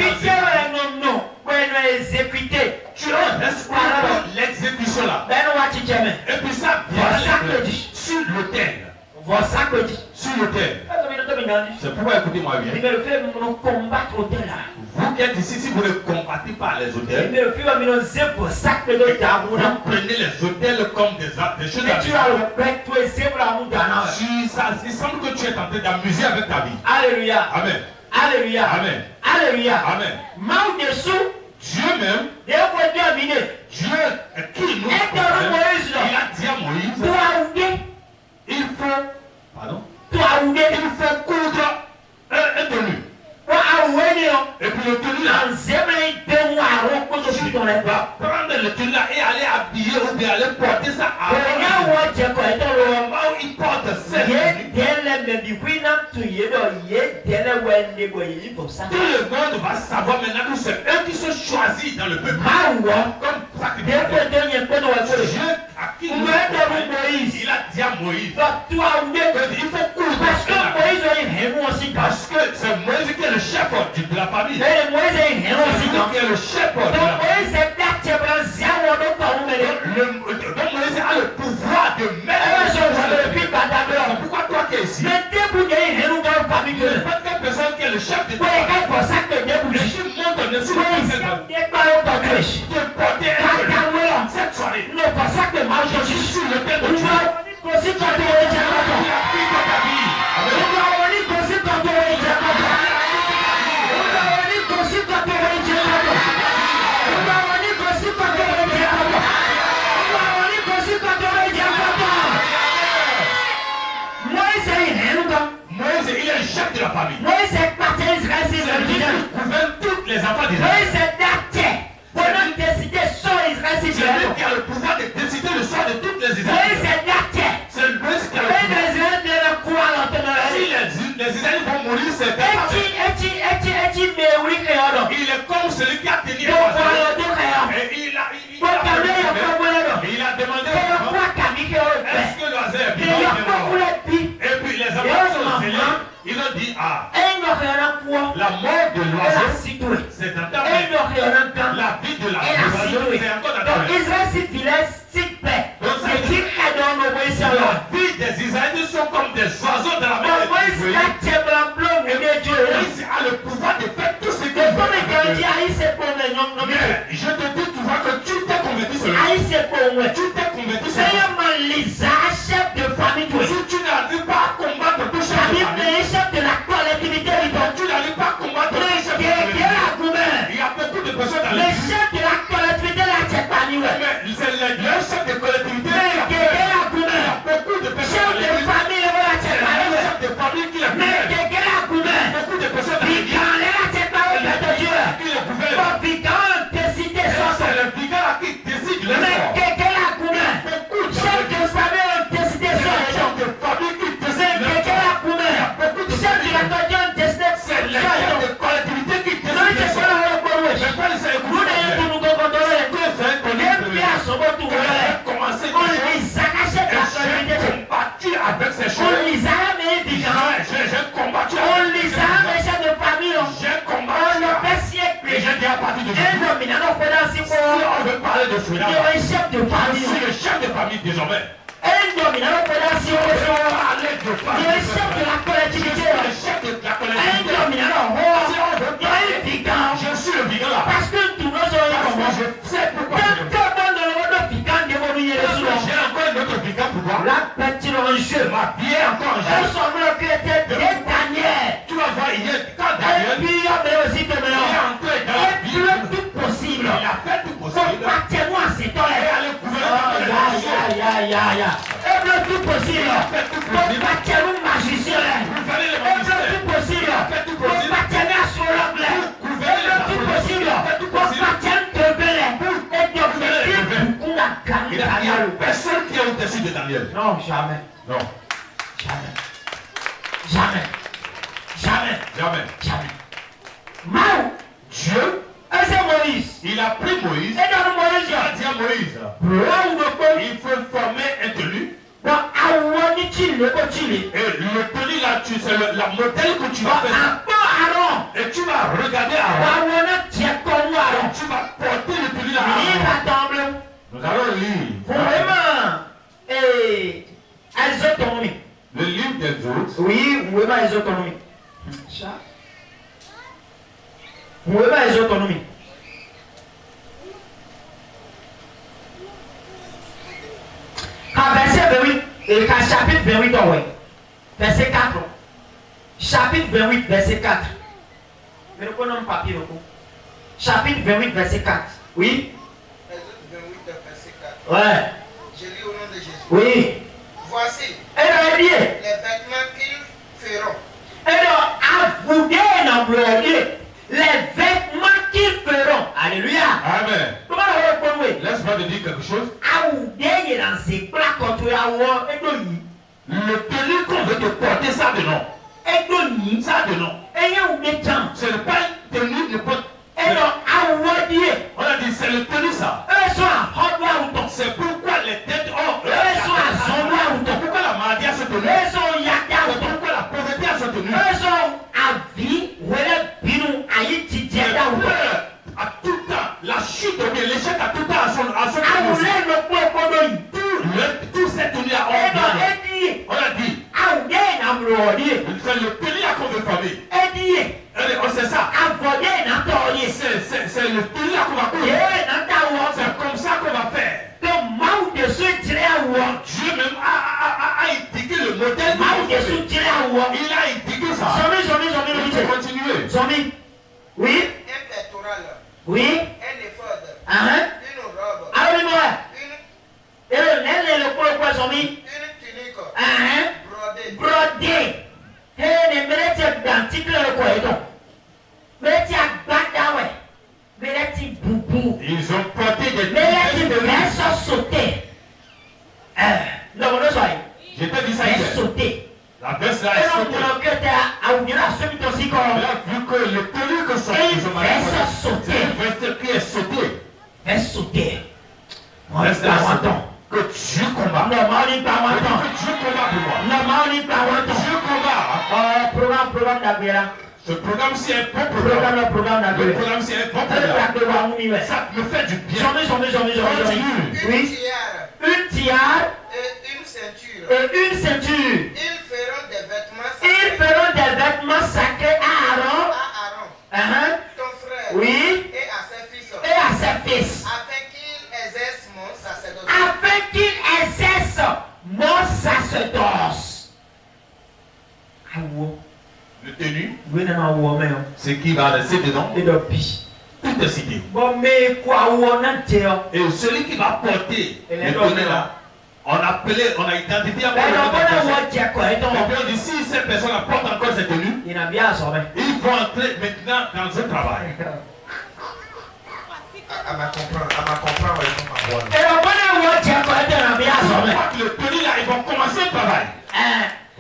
tu restes pour l'exécution là. Et puis ça vient sur l'autel. Sur l'autel. C'est pourquoi écoutez-moi bien. Vous qui êtes ici, si vous ne combattez pas les hôtels, vous prenez les hôtels comme des choses il semble que tu es en train d'amuser avec ta vie.
Alléluia.
Amen.
Alléluia.
Amen.
Alléluia.
Amen. Dieu même, Dieu qui nous il a dit à Moïse, il faut, pardon, il faut coudre un tenue. Et puis le tenue là, tu vas prendre le tenue là et aller habiller ou bien aller porter ça à il porte cette tout le monde va savoir maintenant que c'est eux qui sont choisis dans le peuple. Comme sacrificateur. Dieu à qui il a dit à Moïse, il faut coudre. Parce que c'est Moïse qui est le chef de la famille. C'est Moïse qui est le chef de la famille. Donc Moïse a le pouvoir de mettre. C'est pourquoi toi qui es ici,
famille. Il n'est pas telle personne qui est le chef de ta famille. Le chef montre ne sait pas cette soirée. Je suis sur le père de Dieu. Il a pris ta vie. Moïse, il est le chef de la famille.
Moïse est parti Israël,
c'est lui qui gouverne tous les enfants d'Israël.
Moïse est d'acté. Pour nous décider sur Israël,
c'est lui qui a le pouvoir de décider le sort de toutes les Israélites.
Moïse est d'acté.
C'est Moïse qui a le pouvoir. Si les Israélites vont mourir, c'est pas. Il est comme celui qui a tenu un oiseau. Et il a demandé est-ce que l'oiseau est vivant? Et puis les enfants sont zélés. Ils ont dit la mort de l'oiseau, c'est dans ta main. La vie de l'oiseau, c'est encore dans ta main. La vie des Israélites sont comme des oiseaux dans la main de Dieu. Moïse a le pouvoir de faire tout ce qu'il veut. Mais je te dis, tu vois que tu t'es converti sur lui. Tu t'es converti sur lui. Si tu n'arrives pas à combattre ton chef de famille, tu n'arrives pas à combattre ton chef de famille. Il y a beaucoup de personnes dans l'église. Mais c'est le chef de collectivité. Il y a beaucoup de personnes dans l'église. C'est le chef de famille qui l'a fait. Beaucoup de personnes dans l'église. Qui le gouverne. C'est le vicaire qui décide le sort. Beaucoup de chefs de famille qui décident le sort. C'est les chefs de collectivité qui décident le sort. Avec ces choses, j'ai combattu et j'ai dit à partir de aujourd'hui, si on veut parler de cela, je suis le chef de famille désormais. Je suis le chef de la collectivité. Je suis le vicaire là. Parce que je sais pourquoi. J'ai encore un autre vicaire pour toi. Ma vie est encore en jeu. Tu vas voir hier, quand Daniel est entré dans la vie, il a fait tout possible. Et aller il y a personne qui est au-dessus de Daniel.
Non, jamais.
Non. Jamais. Dieu, il a pris Moïse. Il a dit à Moïse, il faut former un tenu. Et le tenu là, c'est la modèle que tu vas faire. Et tu vas regarder Aaron. Et tu vas porter le tenu là. Nous allons lire. Le livre des autres.
Oui, vous pouvez les autonomies. Vous pouvez les autonomies. Verset 28, chapitre 28, verset 4. Chapitre 28, verset 4. Mais nous prenons un papier. Chapitre 28, verset 4. Oui.
28, verset 4.
Ouais.
Je lis au nom de Jésus.
Oui.
Voici
les
vêtements qu'ils feront.
Les vêtements qu'ils feront. Alléluia.
Amen.
Comment on va répondre?
Laisse-moi te dire quelque chose. Le tenu qu'on veut te porter, ça de nom. Ça de nom. Ce n'est pas une tenue de porte. On a dit c'est le tenu ça. C'est pourquoi les têtes ont. Pourquoi la maladie a cette tenue. Pourquoi la pauvreté a cette tenue. À tout temps, la chute ou bien l'échec à tout temps à son tout cette tenue là. On a dit
C'est le tenue là qu'on veut former.
Édié.
C'est ça.
Avoyer n'entendez.
C'est le tenue là qu'on va courir. C'est comme ça qu'on va faire. Dieu même a indiqué le modèle. Il a indiqué ça. Il faut continuer.
Oui.
Un pectoral.
Oui.
Un éphode. Une robe. Une tunique. Brodée.
Brodé. Ne mérite d'antique le quoi. Mérite badawe. Mérite boubou.
Ils ont porté des
Mérite verse sauter. Non, non, soyez.
Je t'ai dit ça
Verse
hier.
sauter.
La veste là est
Et donc,
sautée.
on a vu
que le tenue que ça
sauter.
C'est une veste qui est sautée.
Verse sauter.
Veste là que Dieu combat.
Normalement, pas
Que
longtemps.
Dieu combat pour moi.
Normalement, pas longtemps.
Dieu combat.
Programme d'Agbera.
Ce programme c'est un bon programme.
Programme
Le
d'Agbera.
programme c'est un bon programme. Ça me fait du bien.
Une
Oui.
tiare.
Une tiare
Et une ceinture.
et une ceinture.
Ils feront des vêtements
Ils
sacrés
feront des vêtements sacrés à Aaron.
à Aaron,
Uh-huh.
ton frère,
Oui.
et à ses fils,
Et à ses fils.
afin qu'il exerce mon sacerdoce.
Afin qu'il exerce mon sacerdoce.
Le tenue,
Oui, non, non,
c'est qui va rester dedans.
et de pis.
Tout est cité.
Bon, mais quoi, où on a dit?
Et celui qui va porter
Et
le
les
tenue
hommes,
là, on a identifié
Ben, non, bon, on dit quoi, et donc,
Et puis on dit si cette personne porte encore cette tenue,
il a bien assommé.
il faut entrer maintenant dans un travail.
À ma comprendre, ils sont ma voix.
Et donc, bon, on dit quoi, il a bien assommé.
Le tenue là, ils vont commencer le travail.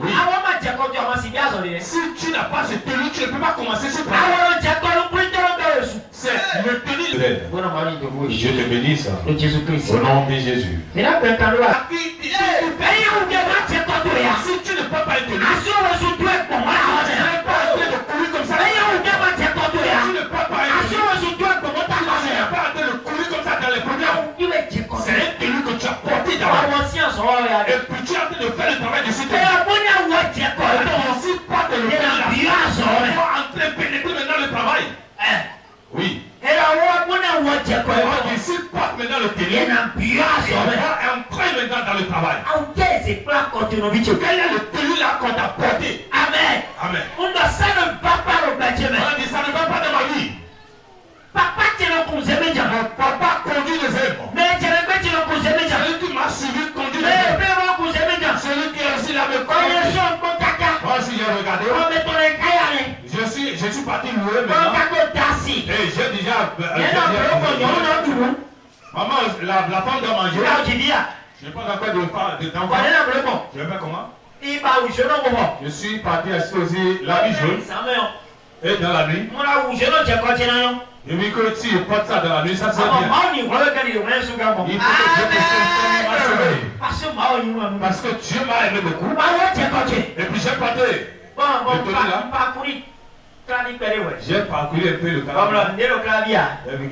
Oui.
Avant ma dit quoi, tu as bien assommé.
Si tu n'as pas cette tenue, tu ne peux pas commencer ce travail.
Avant, on dit quoi, le plus de l'homme.
C'est le tenue.
Bon, on va dire de vous.
Je te bénisse.
De Jésus-Christ.
Au nom de Jésus.
Mais là, ben, quand on va.
Si tu ne peux pas être tenue, tu ne peux pas entrer de courir comme ça. Tu ne peux pas entrer de courir comme ça dans les programmes. C'est un tenue que tu as porté dans la et puis tu es en train de faire le travail de cette tenue. Si pas de le faire là, tu vas entrer pénétrer maintenant le travail. Oui. On dit si pas maintenant le tenue, on va entrer maintenant dans le travail. Quel est le tenue là qu'on t'a porté?
Amen.
Amen.
Ça ne va pas le bâtiment.
On dit ça ne va pas dans ma vie.
Papa, tu es le conseil.
Mon papa conduit les œuvres.
Mais tu es le conseil.
Celui qui m'a suivi conduit les
Mais
œuvres.
celui
Celui qui est aussi là me
on
conduit.
est sur le caca.
Moi aussi j'ai regardé.
On met ton écaille.
Je suis parti louer
On
maintenant.
caca tassi.
Et j'ai déjà. Maman, la femme doit manger. Je n'ai pas encore d'enfant. Je vais faire comment? Je suis parti assister la vie jaune. Et dans la nuit, j'ai vu que si je porte ça dans la nuit, ça c'est bien. Il faut que je puisse ma sommeil. Parce que Dieu m'a aimé beaucoup. Et puis j'ai porté. J'ai parcouru un peu le Calabi.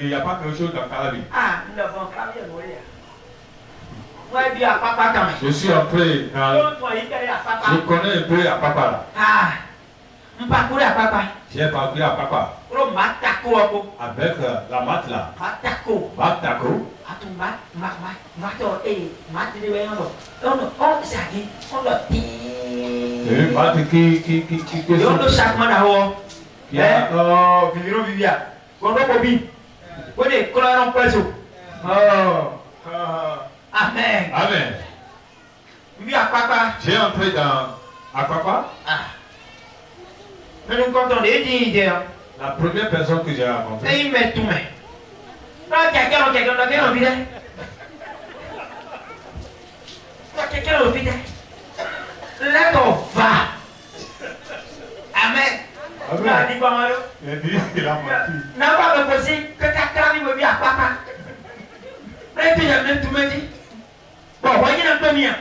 Il n'y a pas quelque chose dans le Calabi. Je suis entré dans. Je connais un peu à Papa là. J'ai parcouru à Papa. Avec la mat là. Matako. Une mat qui a.
Amen.
Amen. J'ai entré à Papa. La première personne que j'ai rencontrée.
Amen.
Il a dit qu'il a menti.
N'a pas possible que ta cravie me vient à papa. Et puis il même tout me dit. Bon, voyez un peu bien.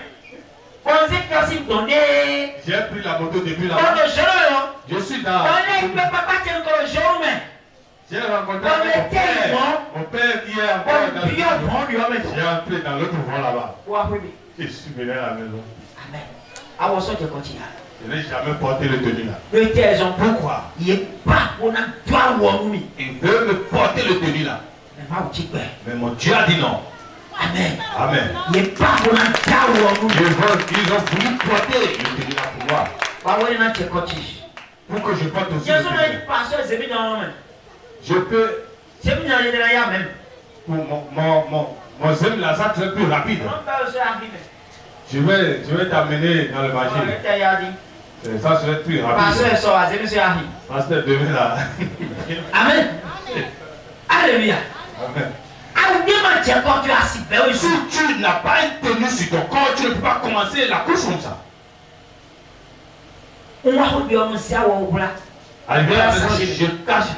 On sait que si donner.
J'ai pris la moto depuis là. Je suis dans.
Papa tient encore le jour, mais.
J'ai rencontré mon père qui est encore dans le vent. J'ai entré dans l'autre vent là-bas. Et je suis venu à la maison.
Amen. À vos sortes de continent.
Je n'ai jamais porté le tenue là.
Pourquoi? Il veut
me porter le tenue là. Mais mon Dieu a dit non.
Amen.
Amen.
Ils ont
voulu porter le tenue là pour moi. Pour que je porte aussi le tenue. Je peux. Pour mon zème là, ça serait plus rapide. Je vais t'amener dans le marché. Ça serait plus rapide. Pasteur demain là.
Amen. Alléluia.
Amen.
Si
tu n'as pas une tenue sur ton corps, tu ne peux pas commencer la course comme ça. Arrivé à la maison, je cache.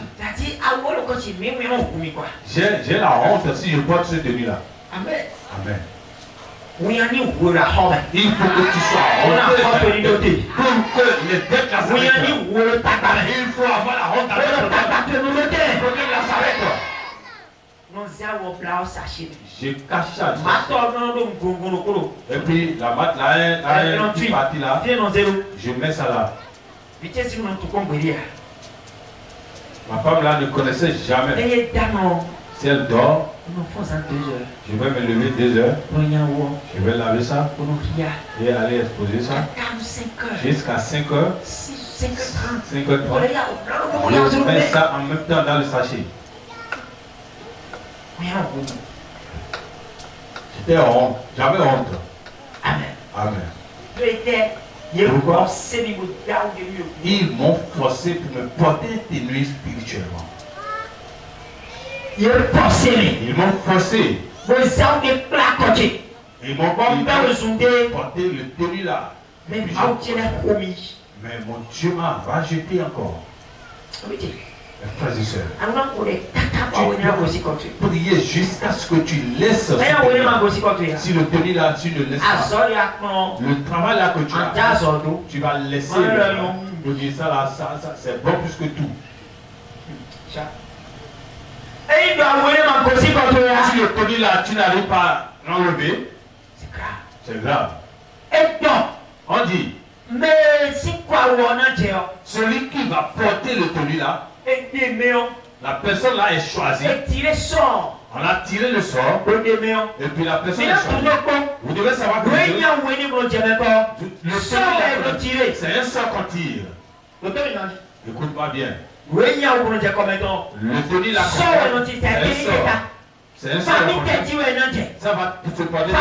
J'ai la honte si je porte cette tenue là.
Amen.
Amen.
Il faut que tu
sois honte pour que les dettes la s'arrêtent. Il faut avoir la honte avec le problème la s'arrête. Je cache ça. Et puis la mat là, une petite partie là, je mets ça là. Ma femme là ne connaissait jamais. Si elle dort, je vais me lever 2 heures. Je vais laver ça et aller exposer ça jusqu'à 5 heures. 5h30. Je mets ça en même temps dans le sachet. J'étais honte. J'avais honte.
Amen.
Amen.
Pourquoi?
Ils m'ont forcé pour me porter des nuits spirituellement.
Ils m'ont forcé.
Ils m'ont porté le tenue là. Mais mon Dieu m'a rajeté encore. Mes frères et sœurs, priez jusqu'à ce que tu laisses. Si le tenue là, tu ne laisses pas. Le travail là que tu as, tu vas laisser. Pour dire ça là, ça c'est bon plus que tout. Si le tenue là, tu n'arrives pas à l'enlever, c'est grave. On dit, celui qui va porter le tenue là, la personne là est choisie. On a tiré le sort. Et puis la personne est choisie. Vous devez savoir que le sort est tiré. C'est un sort qu'on tire. Écoute-moi bien. Le tenue là, c'est un sort. Ça va te parler.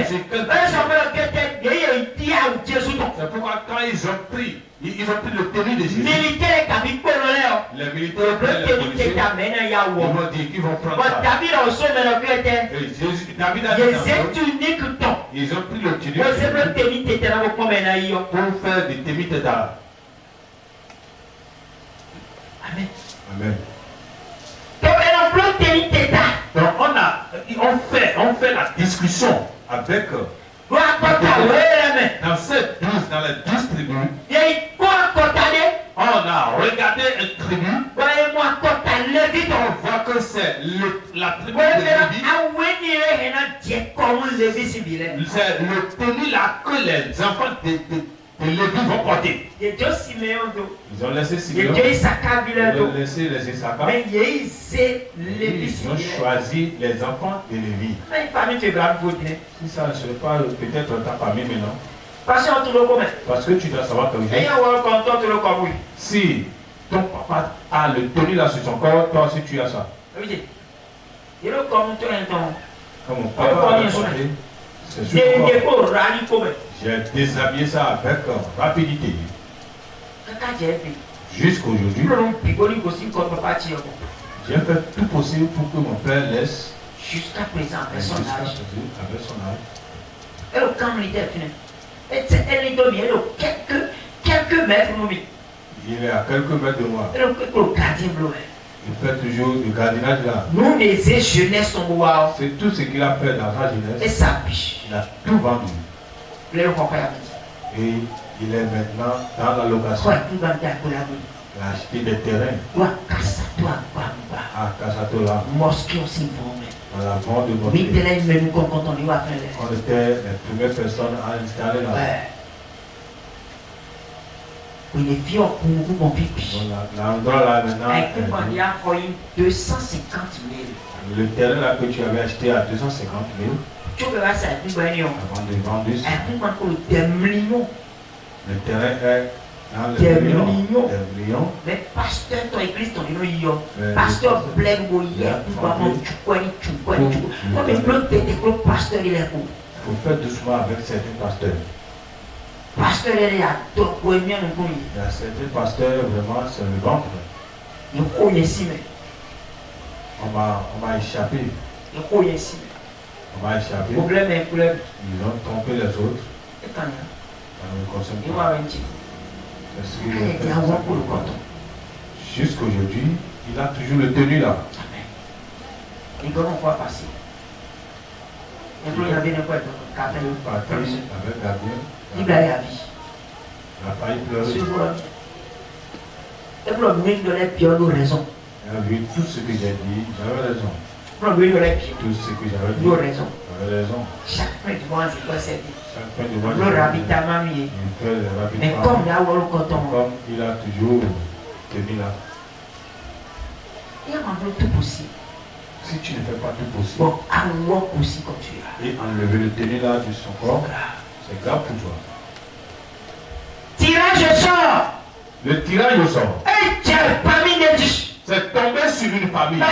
C'est pourquoi quand ils ont pris le tenue de Jésus, les militaires ils vont dire qu'ils vont prendre ça. Et David a dit ils ont pris le tenue pour faire des tenues tétara.
Amen.
Amen.
Donc
on fait la discussion avec dans cette 12, dans les 12 tribus, on a regardé une tribu, on voit que c'est la tribu de Lévi. C'est le tenue là que les enfants de Lévi vont porter. Ils ont laissé Simeon, ils ont laissé les Issachar, ils ont choisi les enfants de Lévi. Si ça ne serait pas peut-être ta famille maintenant. Parce que tu dois savoir quelque chose. Si ton papa a le tenue là sur son corps, toi aussi tu as ça. Comme mon papa a porté, c'est sur ton corps. J'ai déshabillé ça avec rapidité. Jusqu'aujourd'hui, j'ai fait tout possible pour que mon père laisse.
Jusqu'à présent, avec son âge. Quelques mètres.
Il est à quelques mètres de moi. Il fait toujours du gardiennage là. C'est tout ce qu'il a fait dans sa jeunesse. Il a tout vendu. Et il est maintenant dans la location. Il a acheté des terrains à Kassatola. Dans la vente de mosquée. On était les premières personnes à installer là. L'endroit là maintenant.
250 000.
Le terrain là que tu avais acheté à 250 000. Avant de vendre le terrain est dans les millions.
Mais pasteur, ton église, ton million. Pasteur Blaine Moyer, pasteur, il est où?
Il faut faire doucement avec certains pasteurs.
Pasteur, il y a
certains pasteurs, vraiment, c'est le ventre. On m'a échappé. On m'a échappé. Ils ont trompé les autres. Ça ne me concerne pas. Jusqu'aujourd'hui, il a toujours le tenu là.
Et comment on va passer? Il y avait quoi?
Avec Gabriel.
Il a la vie.
Il n'a pas eu pleuré.
Et pour le mine de la raison.
Il a vu tout ce que j'ai dit, j'avais raison.
Pour le mine de la
tout ce que j'avais dit, j'avais raison.
Chaque fin du mois, c'est quoi cette vie?
Chaque fin du mois,
le ravitaillement mieux. Mais comme il a le coton.
Comme il a toujours tenu là.
Il a enlevé tout possible.
Si tu ne fais pas tout possible.
Bon, enlève aussi comme tu as.
Et enlever le tenu là de son corps. C'est grave pour toi.
Tirage au sort.
Le tirage au sort.
Et tu as parmi les dix.
C'est tombé sur une famille.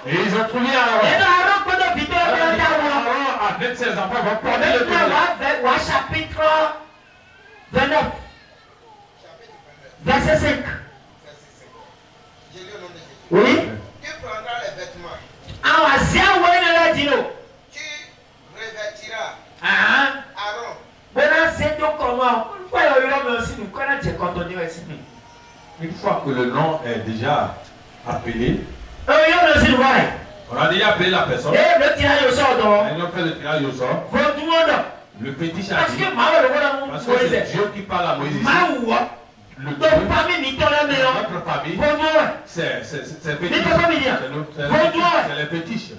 Et
ils ont trouvé Aaron.
Et Aaron, quand on vit
Aaron, avec ses enfants, va prendre le tenu.
Chapitre 29. Verset 5. Oui.
Tu prendras les vêtements. Tu revêtiras Aaron.
Une fois que le nom est déjà appelé, on a déjà appelé la personne. Ils ont fait le tirage au sort. Le fétiche a dit, parce que c'est Dieu qui parle à Moïse ici. Notre famille, c'est fétiche. C'est les fétiches.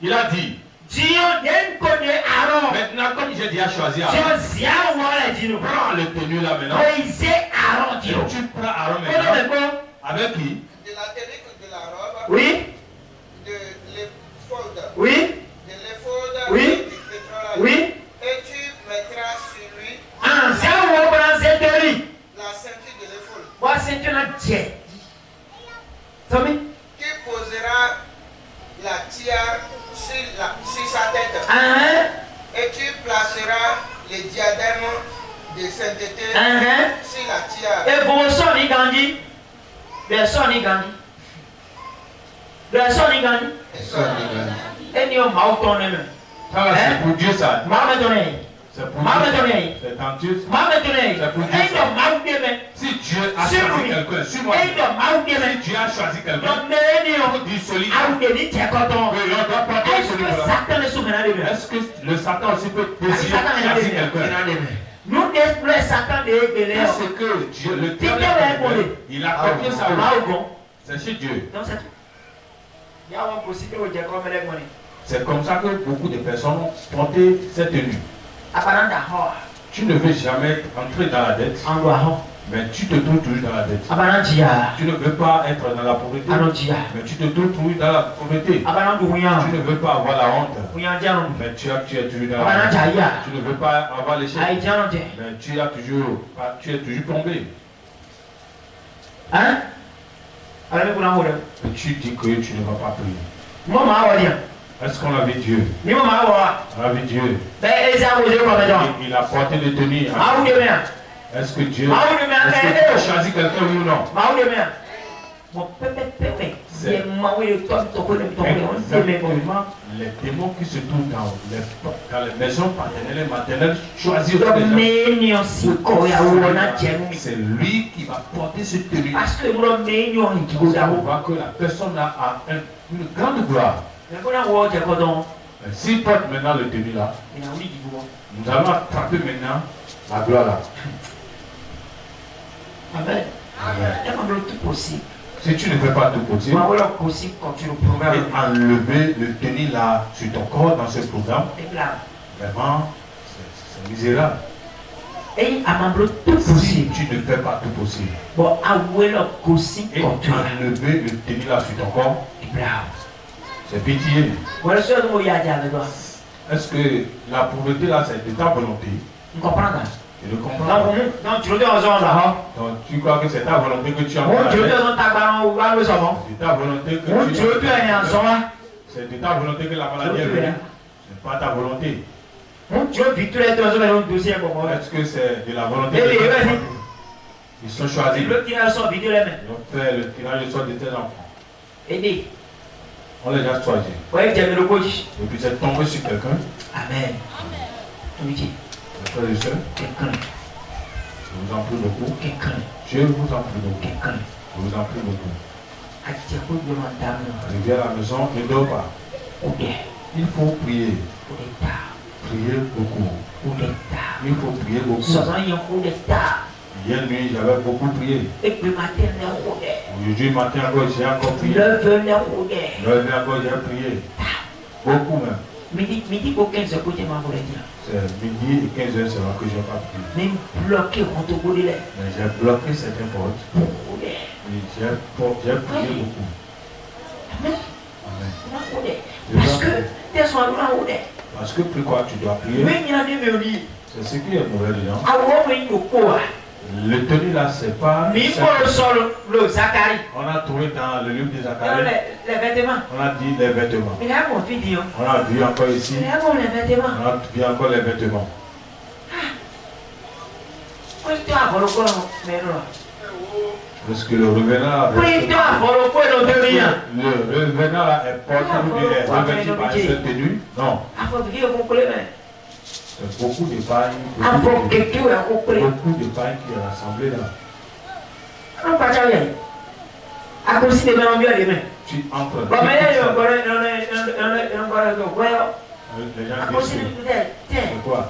Il a dit, maintenant comme j'ai déjà choisi Aaron, prends le tenu là maintenant. Et tu prends Aaron maintenant. Avec qui?
De la tunique de la robe.
Oui.
De l'éphod.
Oui.
De l'éphod.
Oui. Oui.
Et tu mettras sur lui
la
ceinture de l'éphod. Tu poseras la tiare sur sa tête. Et tu placeras les diadèmes de sainteté sur la tiare.
Et vous sonnez Gandhi. Et nous m'autons même.
Ça c'est pour Dieu ça. C'est pour Dieu. C'est en Dieu. C'est pour Dieu. Si Dieu a choisi quelqu'un, suis-moi. Si Dieu a choisi quelqu'un, dis solide. Est-ce que le Satan aussi peut désirer choisir quelqu'un?
Nous le Satan de
Est-ce que Dieu, le Dieu, il a confié ça où? C'est chez Dieu. C'est comme ça que beaucoup de personnes ont porté cette tenue. Tu ne veux jamais entrer dans la dette, mais tu te trouves toujours dans la dette. Tu ne veux pas être dans la pauvreté, mais tu te trouves toujours dans la pauvreté. Tu ne veux pas avoir la honte, mais tu es toujours dans la honte. Tu ne veux pas avoir l'échec, mais tu es toujours tombé. Et tu dis que tu ne vas pas prier. Est-ce qu'on a vu Dieu? On a vu Dieu. Il a porté le tenue. Est-ce que Dieu a choisi quelqu'un oui ou non? C'est exactement les démons qui se trouvent dans les maisons paternelles et maternelles choisissent des gens. C'est lui qui va porter ce tenue. Parce qu'on voit que la personne a une grande gloire. S'il porte maintenant le tenue là, nous allons attraper maintenant la gloire là.
Amen.
Si tu ne fais pas tout possible, et enlever le tenue là sur ton corps dans ce programme, vraiment, Misérable.
Et à m'embrouiller tout possible.
Si tu ne fais pas tout possible.
Bon, à le gossip
et enlever le tenir là sur ton corps. C'est pitié. Est-ce que la pauvreté là c'est de ta volonté?
Tu comprends?
Je le comprends.
Donc tu le dis aux gens là.
Donc tu crois que c'est ta volonté que tu as.
Tu le dis aux gens
c'est ta volonté que tu as. C'est de ta volonté que la maladie est venue. C'est pas ta volonté. Est-ce que c'est de la volonté de ils sont choisis. Ils ont fait le tirage au sort de tes enfants. On les a choisis. Et puis c'est tombé sur quelqu'un.
Amen.
Frères et sœurs, je vous en prie beaucoup. Je vous en prie beaucoup. Je vous en prie beaucoup. Arrivé à la maison, ne dors pas. Il faut prier. Prier beaucoup. Il faut prier beaucoup. Hier nuit, j'avais beaucoup prié. Aujourd'hui matin encore, j'ai encore prié. Levé encore, j'ai prié. Beaucoup même.
Midi pour 15 heures,
c'est midi et 15 heures, c'est là que je n'ai pas prié.
Même bloqué,
mais j'ai bloqué certaines portes. J'ai prié beaucoup.
Amen. Parce que pourquoi tu dois prier?
C'est ce qui est mauvais dedans. Le tenue là, c'est pas. On a trouvé dans le livre de Zacharie.
Les vêtements.
On a dit les vêtements. On a vu encore ici. On a vu encore les vêtements. Parce que le revenant là, est porté revêtu par cette tenue. Non. C'est beaucoup de paille. Beaucoup de paille qui est rassemblée là. Tu entres. Les gens disent c'est quoi?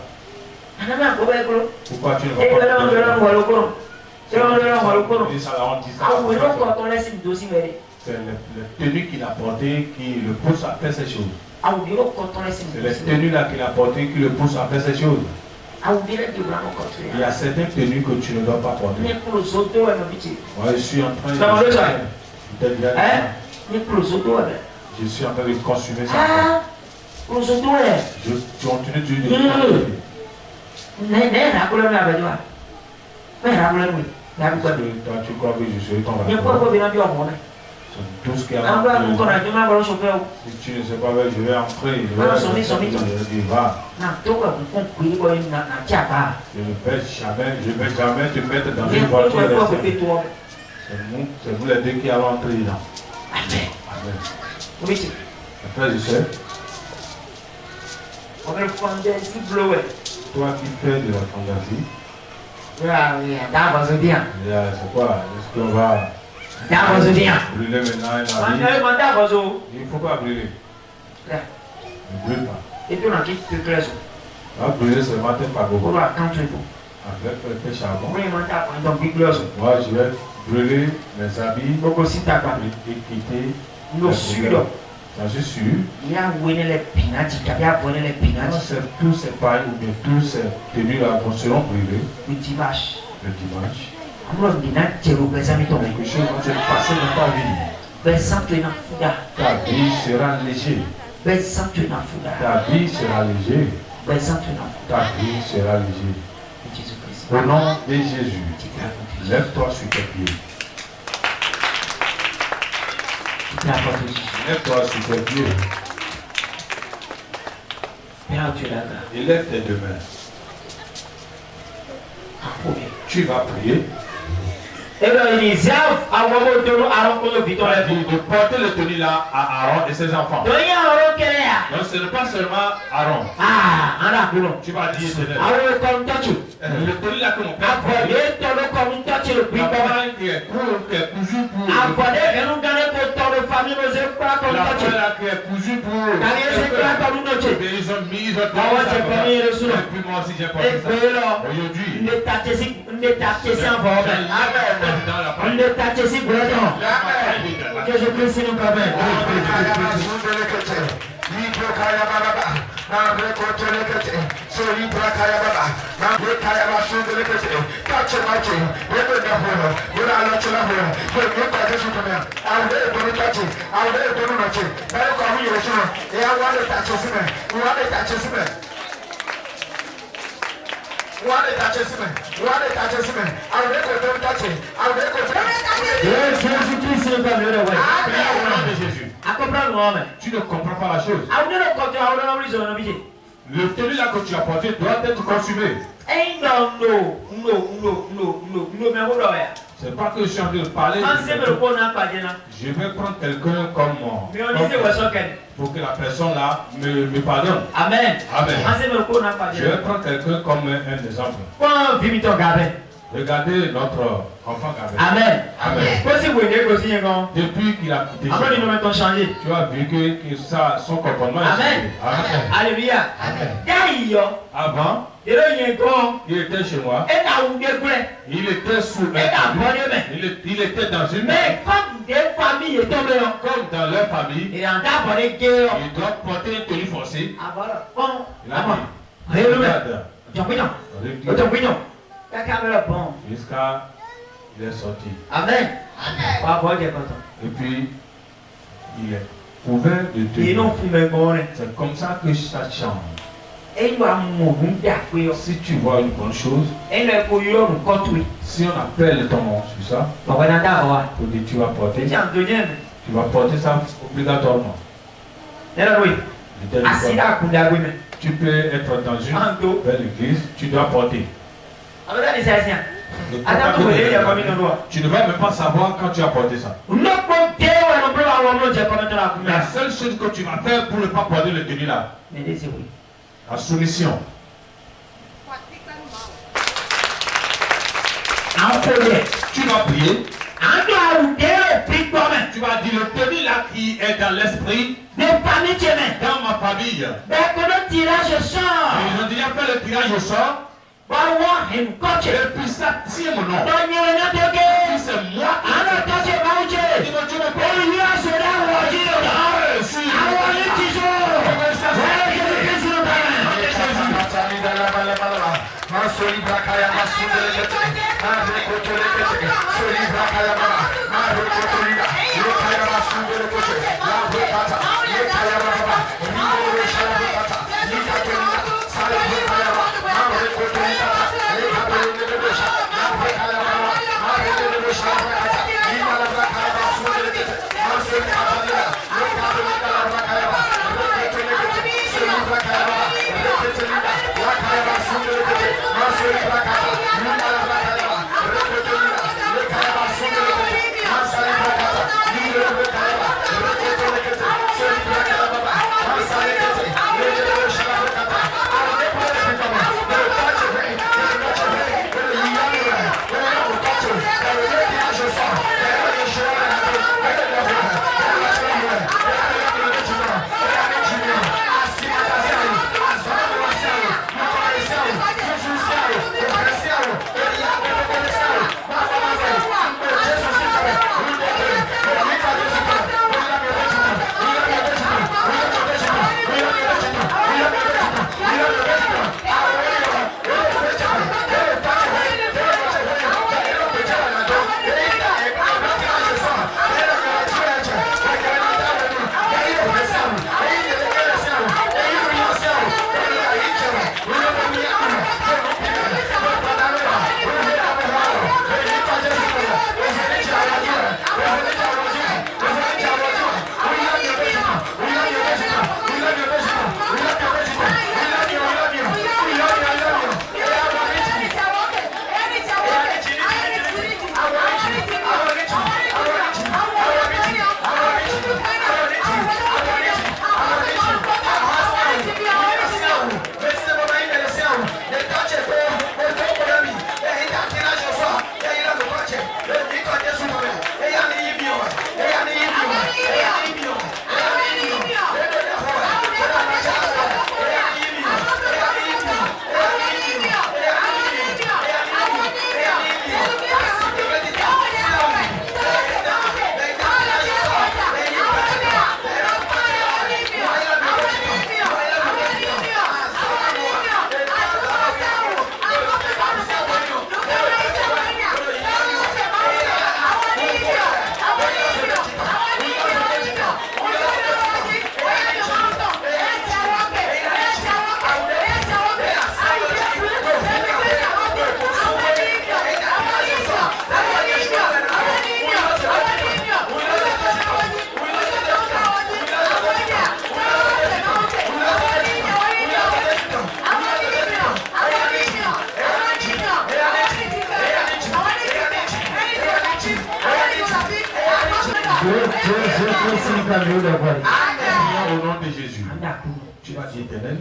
Pourquoi tu ne vas pas? C'est le tenue qu'il a porté qui le pousse à faire ces choses. C'est les tenues là qu'il a porté qui le pousse à faire ces choses. Il y a certaines tenues que tu ne dois pas porter. Moi, je suis en train de je suis en train de consommer ça. Je continue de dire. Toi, tu crois que je suis ton rapport. C'est tout ce qu'il y a. Si tu ne sais pas, je vais entrer. Je vais va. Je ne vais jamais te mettre dans une voiture. C'est vous les deux qui allez entrer dedans. Amen. Frères et sœurs, toi qui fais de la fondation, c'est quoi? Est-ce qu'on va brûler maintenant la vie? Il ne faut pas brûler. Ne brûle pas. On va brûler ce matin par beaucoup. Avec le charbon. Moi, je vais brûler mes habits et quitter
le sud.
J'en suis sûr. C'est tous ces pailles ou bien tous ces tenues là seront brûlées
le dimanche.
Quelque chose dont tu es passé dans ta vie. Ta vie sera légère. Ta vie sera légère. Ta vie sera légère. Au nom de Jésus, lève-toi sur tes pieds. Lève-toi sur tes pieds. Et lève tes deux mains. Tu vas prier.
Et là, il dit,
de porter le tenue là à Aaron et ses enfants. Donc ce n'est pas seulement Aaron. Tu vas dire le tenue là que mon père porte. La parole qui est cousu pour. La parole qui est cousu pour. Ils ont mis, ils ont donné. Et puis moi aussi j'ai porté ça. Aujourd'hui.
Jésus-Christ nous permet.
Tu ne comprends pas la chose. Le tenu là que tu as porté doit être consumé. C'est pas que je suis en train de parler. Je vais prendre quelqu'un comme moi. Pour que la personne là me pardonne.
Amen.
Amen. Je vais prendre quelqu'un comme un exemple. Regardez notre enfant Gabriel.
Amen.
Amen. Depuis qu'il a quitté, tu as vu que son comportement est changé. Amen.
Alléluia.
Amen. Avant,
Il
il était chez moi. Il était sous un il était dans une
mais comme des familles est tombé
comme dans leur famille,
il doit
porter un tenue forcé. Il a dit, jusqu'à il est sorti.
Amen.
Et puis, il est couvert de tenue. C'est comme ça que ça change. Si tu vois une bonne chose, si on appelle ton nom sur ça, pour dire tu vas porter ça obligatoirement. Tu peux être dans une belle église, tu dois porter. Tu ne vas même pas savoir quand tu as porté ça. La seule chose que tu vas faire pour ne pas porter le tenue là, la soumission. Tu vas prier. Tu vas dire le tenue là qui est dans l'esprit. Dans ma famille. Et ils ont déjà fait le tirage au sort. Et puis ça tire mon nom. Et puis c'est moi Au nom de Jésus. Tu vas dire Éternel.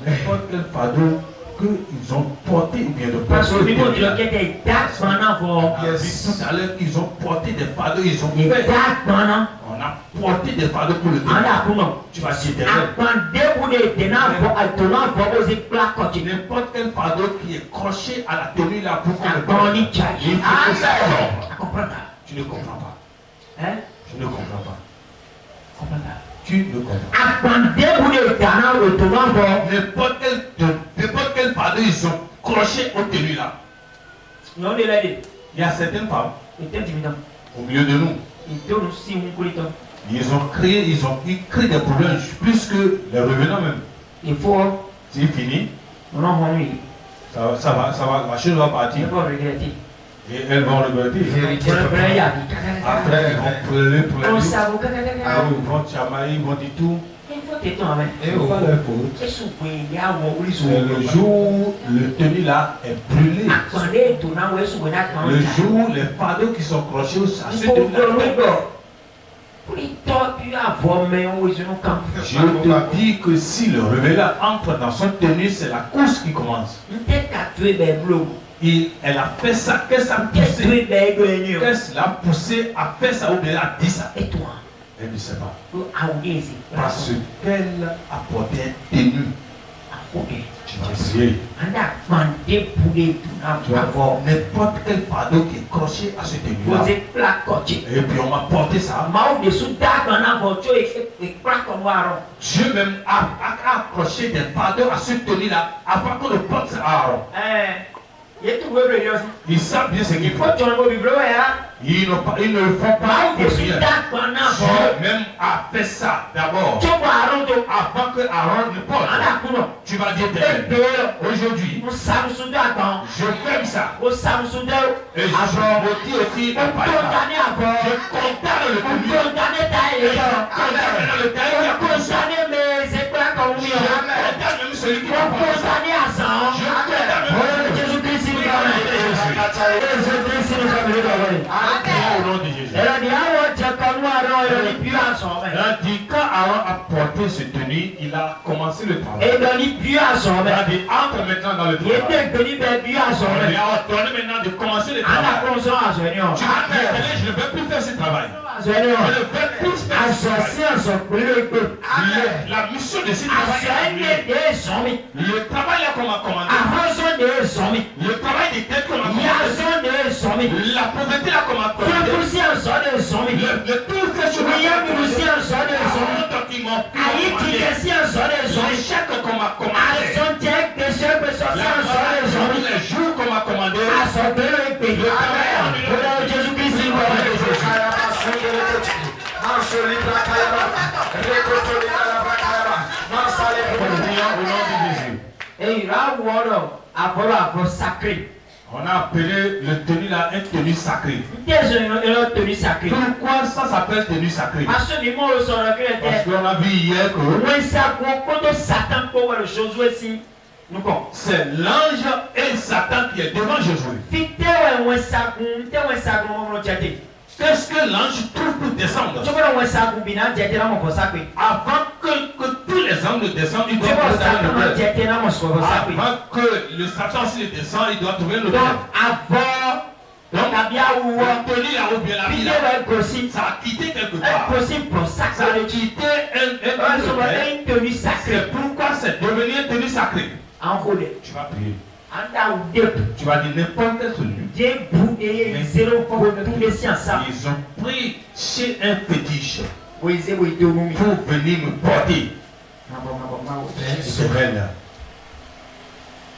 N'importe quel fardeau qu'ils ont porté ou bien de
parce que
tout à l'heure, ils ont porté des fardeaux, ils ont fait. On a porté des fardeaux pour le Éternel. Tu vas dire n'importe quel fardeau qui est croché à la tenue là pour qu'on le porte. Tu ne comprends pas.
Hein?
Je ne comprends pas. Tu ne comprends pas. N'importe quel fardeau ils sont crochés aux tenues là. Il y a certaines femmes au milieu de nous. Ils ont créé des problèmes plus que les revenants même.
Il faut.
C'est fini. Ça va, la chose va partir. Et elles vont regretter. Après, elles vont pleurer. Ils vont chamailler, ils vont dire tout. Et pas leur faute. Le jour où le tenue là est brûlé. Le jour où les fardeaux qui sont crochés à ce tenue là. Je te dis que si le révélateur entre dans son tenue, c'est la course qui commence. Elle a fait ça, qu'est-ce qu'elle a poussé à faire ça ou bien à dire ça.
Et toi?
Elle ne sait pas. Parce qu'elle a porté un tenue. Tu vas prier. Tu vas voir n'importe quel fardeau qui est croché à ce tenue-là. Et puis on m'a porté ça. Dieu même a accroché des fardeaux à ce tenue-là avant qu'on le porte à Aaron. Ils savent bien ce qu'il faut. Ils ne le font pas pour rien. Dieu même a fait ça d'abord. Avant que Aaron ne porte. Tu vas dire aujourd'hui, je ferme ça. Et je dis aussi, je condamne le tenue. Je condamne le tailleur. Je condamne même celui qui va porter ça. Je condamne Jésus-Christ. Au nom de Jésus. Quand Aaron a porté ce tenue, il a commencé le travail. Il entre maintenant dans le travail. Il a ordonné maintenant de commencer le travail. Tu vas dire, je ne vais plus faire ce travail. Je ne vais plus faire ce travail. La mission de ce travail, le travail qu'on m'a commandé, le travail des têtes qu'on m'a commandé, la pauvreté là qu'on m'a commandé, le tout fait sur l'échec qu'on m'a commandé, les jours qu'on m'a commandé, Jésus-Christ. On a appelé le tenue là un tenue sacrée. Pourquoi ça s'appelle tenue sacrée? Parce qu'on a vu hier que c'est l'ange et Satan qui est devant Josué. Qu'est-ce que l'ange trouve pour descendre? Avant que tous les anges descendent, il doit trouver avant que le Satan s'il descend, il doit trouver le temps. Donc, la vie, ça a quitté quelque part. Ça a quitté un tenue sacrée. C'est pourquoi c'est devenu une tenue sacrée. Tu vas prier. Tu vas dire n'importe quel celui. Ils ont pris chez un fétiche pour venir me porter. C'est vrai là.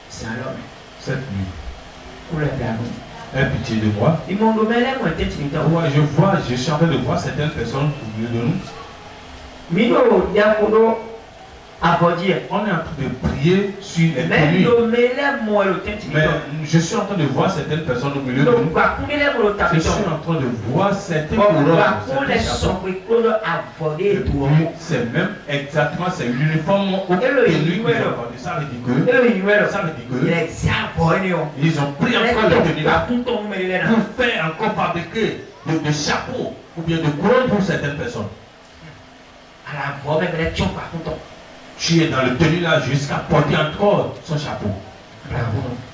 Cette nuit. Aie pitié de moi. Je suis en train de voir certaines personnes au milieu de nous. On est en train de prier sur les tenues. Mais je suis en train de voir certaines personnes au milieu de nous. Je suis en train de voir certaines couronnes. C'est même exactement, c'est l'uniforme au tenue. Ça veut dire que ils ont pris encore le tenue là pour faire encore fabriquer de chapeaux ou bien de couronnes pour certaines personnes. Tu es dans le tenue là jusqu'à porter encore son chapeau.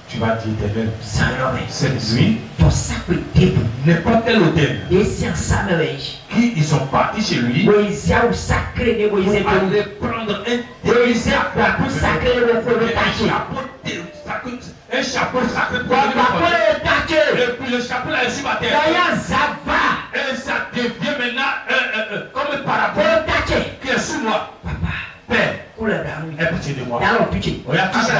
Tu vas dire Éternel, cette nuit, n'importe quel hôtel qui ils sont partis chez lui pour aller prendre un chapeau sacré pour et puis le chapeau là ici va terre. Et ça devient maintenant comme un parapluie qui est sous moi. Père, aie pitié de moi. Regarde tout ça.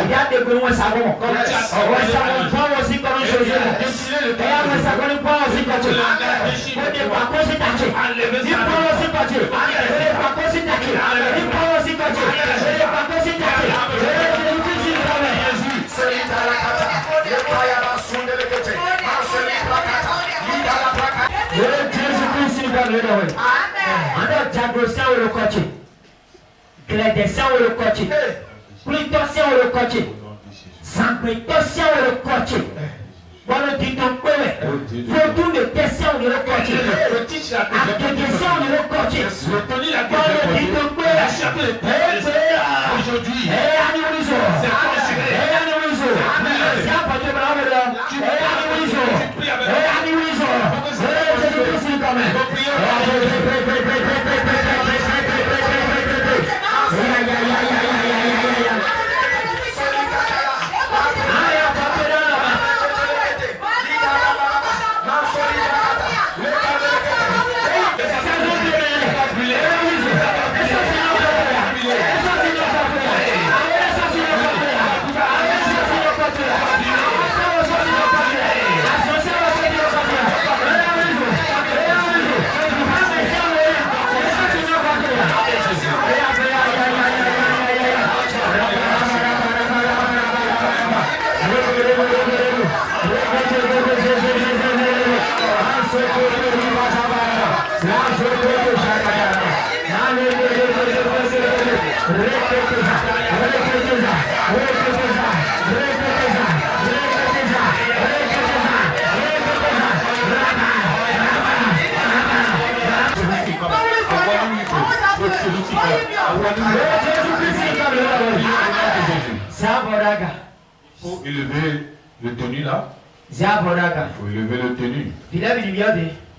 Il faut élever le tenue là. Il faut élever le tenue.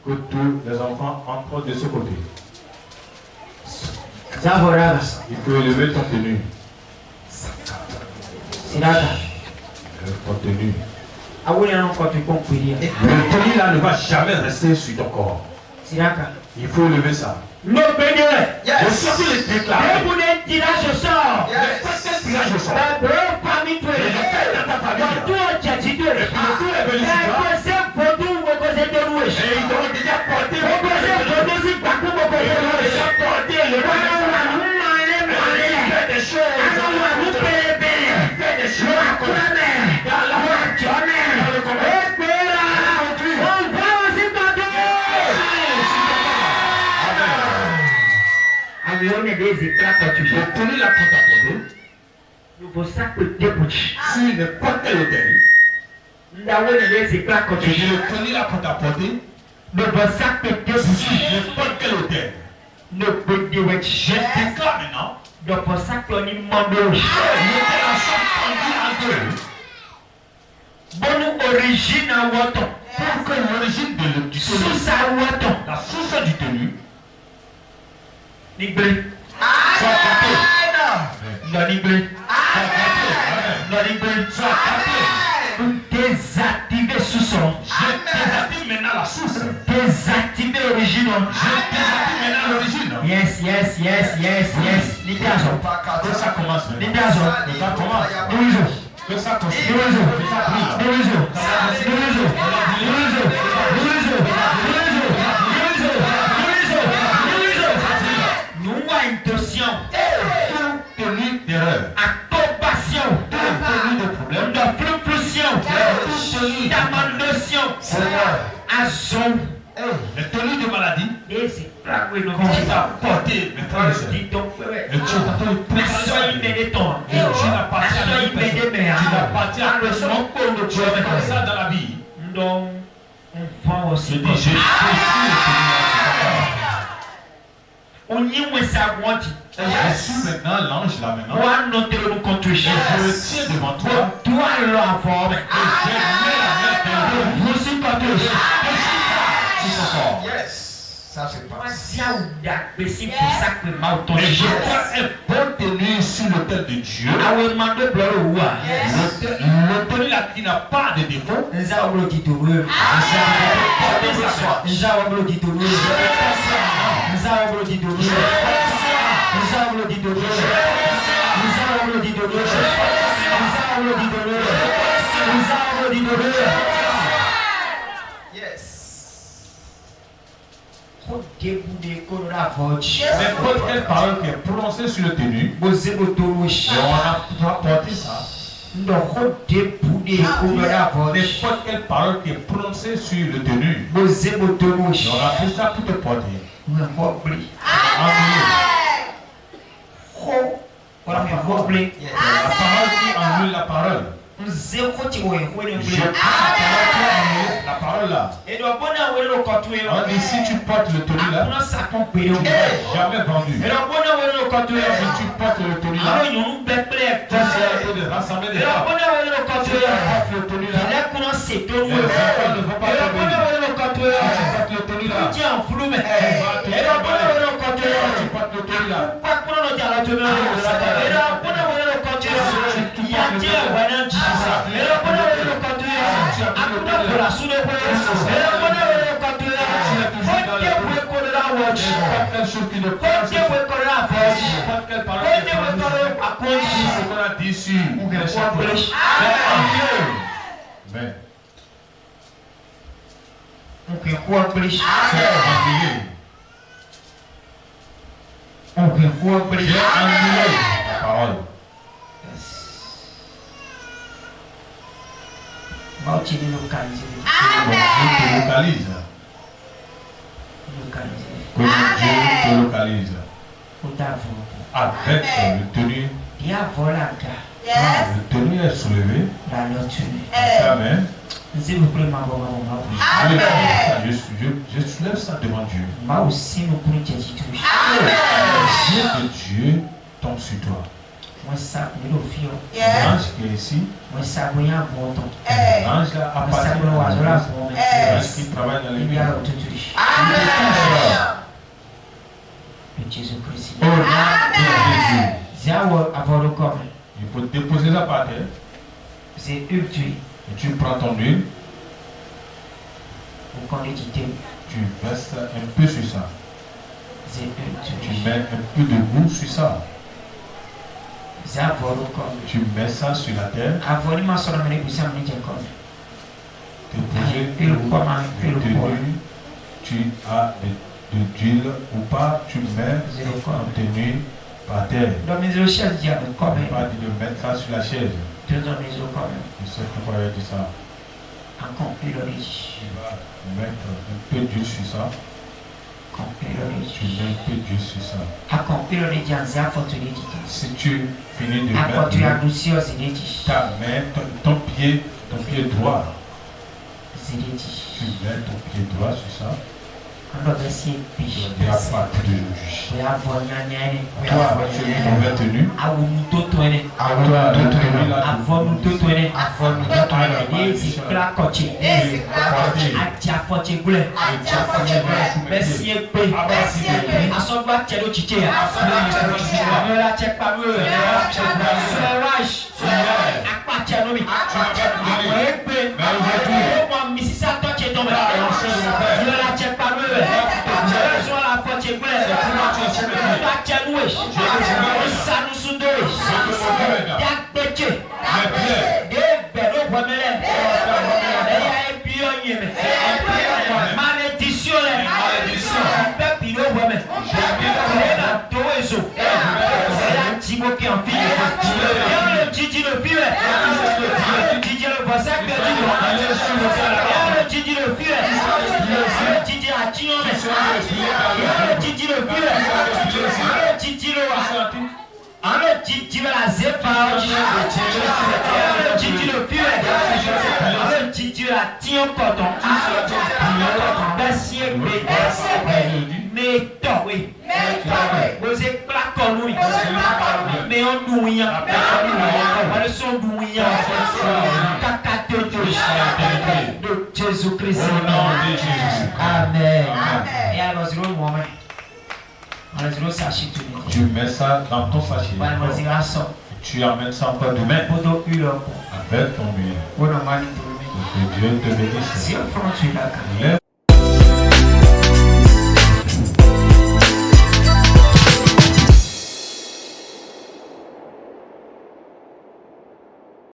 Que tous les enfants entrent de ce côté. Il faut élever ton tenue. Ton tenue. Le tenue là ne va jamais rester sur ton corps. Il faut élever ça.
Le Bénin.
Je suis les déclarer.
Quel tirage au sort.
Quel tirage au sort.
Parmi toi.
Dans ta famille.
Tout est dit. Et
ils ont déjà porté des choses. J'ai tenu la porte à porter. Si n'importe quel hôtel. J'ai tenu la porte à porter. Si n'importe quel hôtel. Je déclare maintenant. L'hôtel ensemble tendu en deux.
Bonne origine à Waton.
Pour que l'origine du tenue.
Sous à Waton.
La source du tenue.
Niblé.
Soit capé.
Non, Niblé.
Non, Niblé. Soit capé.
Désactiver sous-son.
Je désactive maintenant la source.
Désactiver l'origine.
Je désactive maintenant l'origine.
Yes. Nidazo.
Que ça commence maintenant.
Nidazo.
Que ça commence. Que ça continue. Que ça brille. Nous avons intention. Tenue
celui
dans ma notion
Seigneur,
à zone
les tenues de maladie
et c'est là où nous
qu'on t'a porté, mes frères et sœurs.
dis donc
Et tu
sois immédiat ton
tu n'appartiens à une personne. Tu n'appartiens à personne. Tu es comme ça dans la vie.
donc on va aussi
Je dis, je suis
on y est ça moi
je suis maintenant l'ange là maintenant.
moi notre nous contre
Je me tiens devant toi.
toi l'enfant
Et j'ai mis la main dans le
vous aussi pas
Yes, ça c'est pas.
et
je vois un bon tenue sur l'autel de Dieu. L'autel là qui n'a pas de défaut. N'importe quelle parole qui est prononcée sur le tenue, et on a porté ça. N'importe quelle parole qui est prononcée sur le tenue, on a pris ça pour te porter. La parole qui annule la parole. Je la parole là. On dit si tu portes le tenue là, tu n'es jamais vendu. Si tu portes le tenue là, tu as été rassembler des femmes. Si tu portes le tenue là, les enfants ne vont pas te bénir. Si tu portes le tenue là, tu vas te emballer. Si tu portes le tenue là,
Tu te localises.
Comme Dieu te localise. Avec le tenue. Le tenue est soulevé. Amen. Je soulève ça devant Dieu. Dieu de Dieu tombe sur toi. L'ange qui est ici, l'ange là appartient à l'ange qui travaille dans l'église.
Jésus-Christ.
Au nom de Jésus. Il faut déposer ça par terre.
C'est huile.
Et tu prends ton huile.
Tu
verses un peu sur ça. Tu mets un peu de goût sur ça. Tu mets ça sur la terre. Tu as de l'huile ou pas, tu mets ton tenue par terre. Pas de mettre ça sur la chaise. Je sais pourquoi il dit ça. Tu vas mettre un peu d'huile sur ça. Tu mets un peu d'huile sur ça. Si tu finis de mettre ta main, ton pied droit, tu mets ton pied droit sur ça. À partir d'aujourd'hui, toi, tu es une nouvelle tenue.
Jésus-Christ. Amen. Et alors,
tu mets ça dans ton sachet. Tu amènes ça encore demain avec ton billet. Que Dieu te bénisse.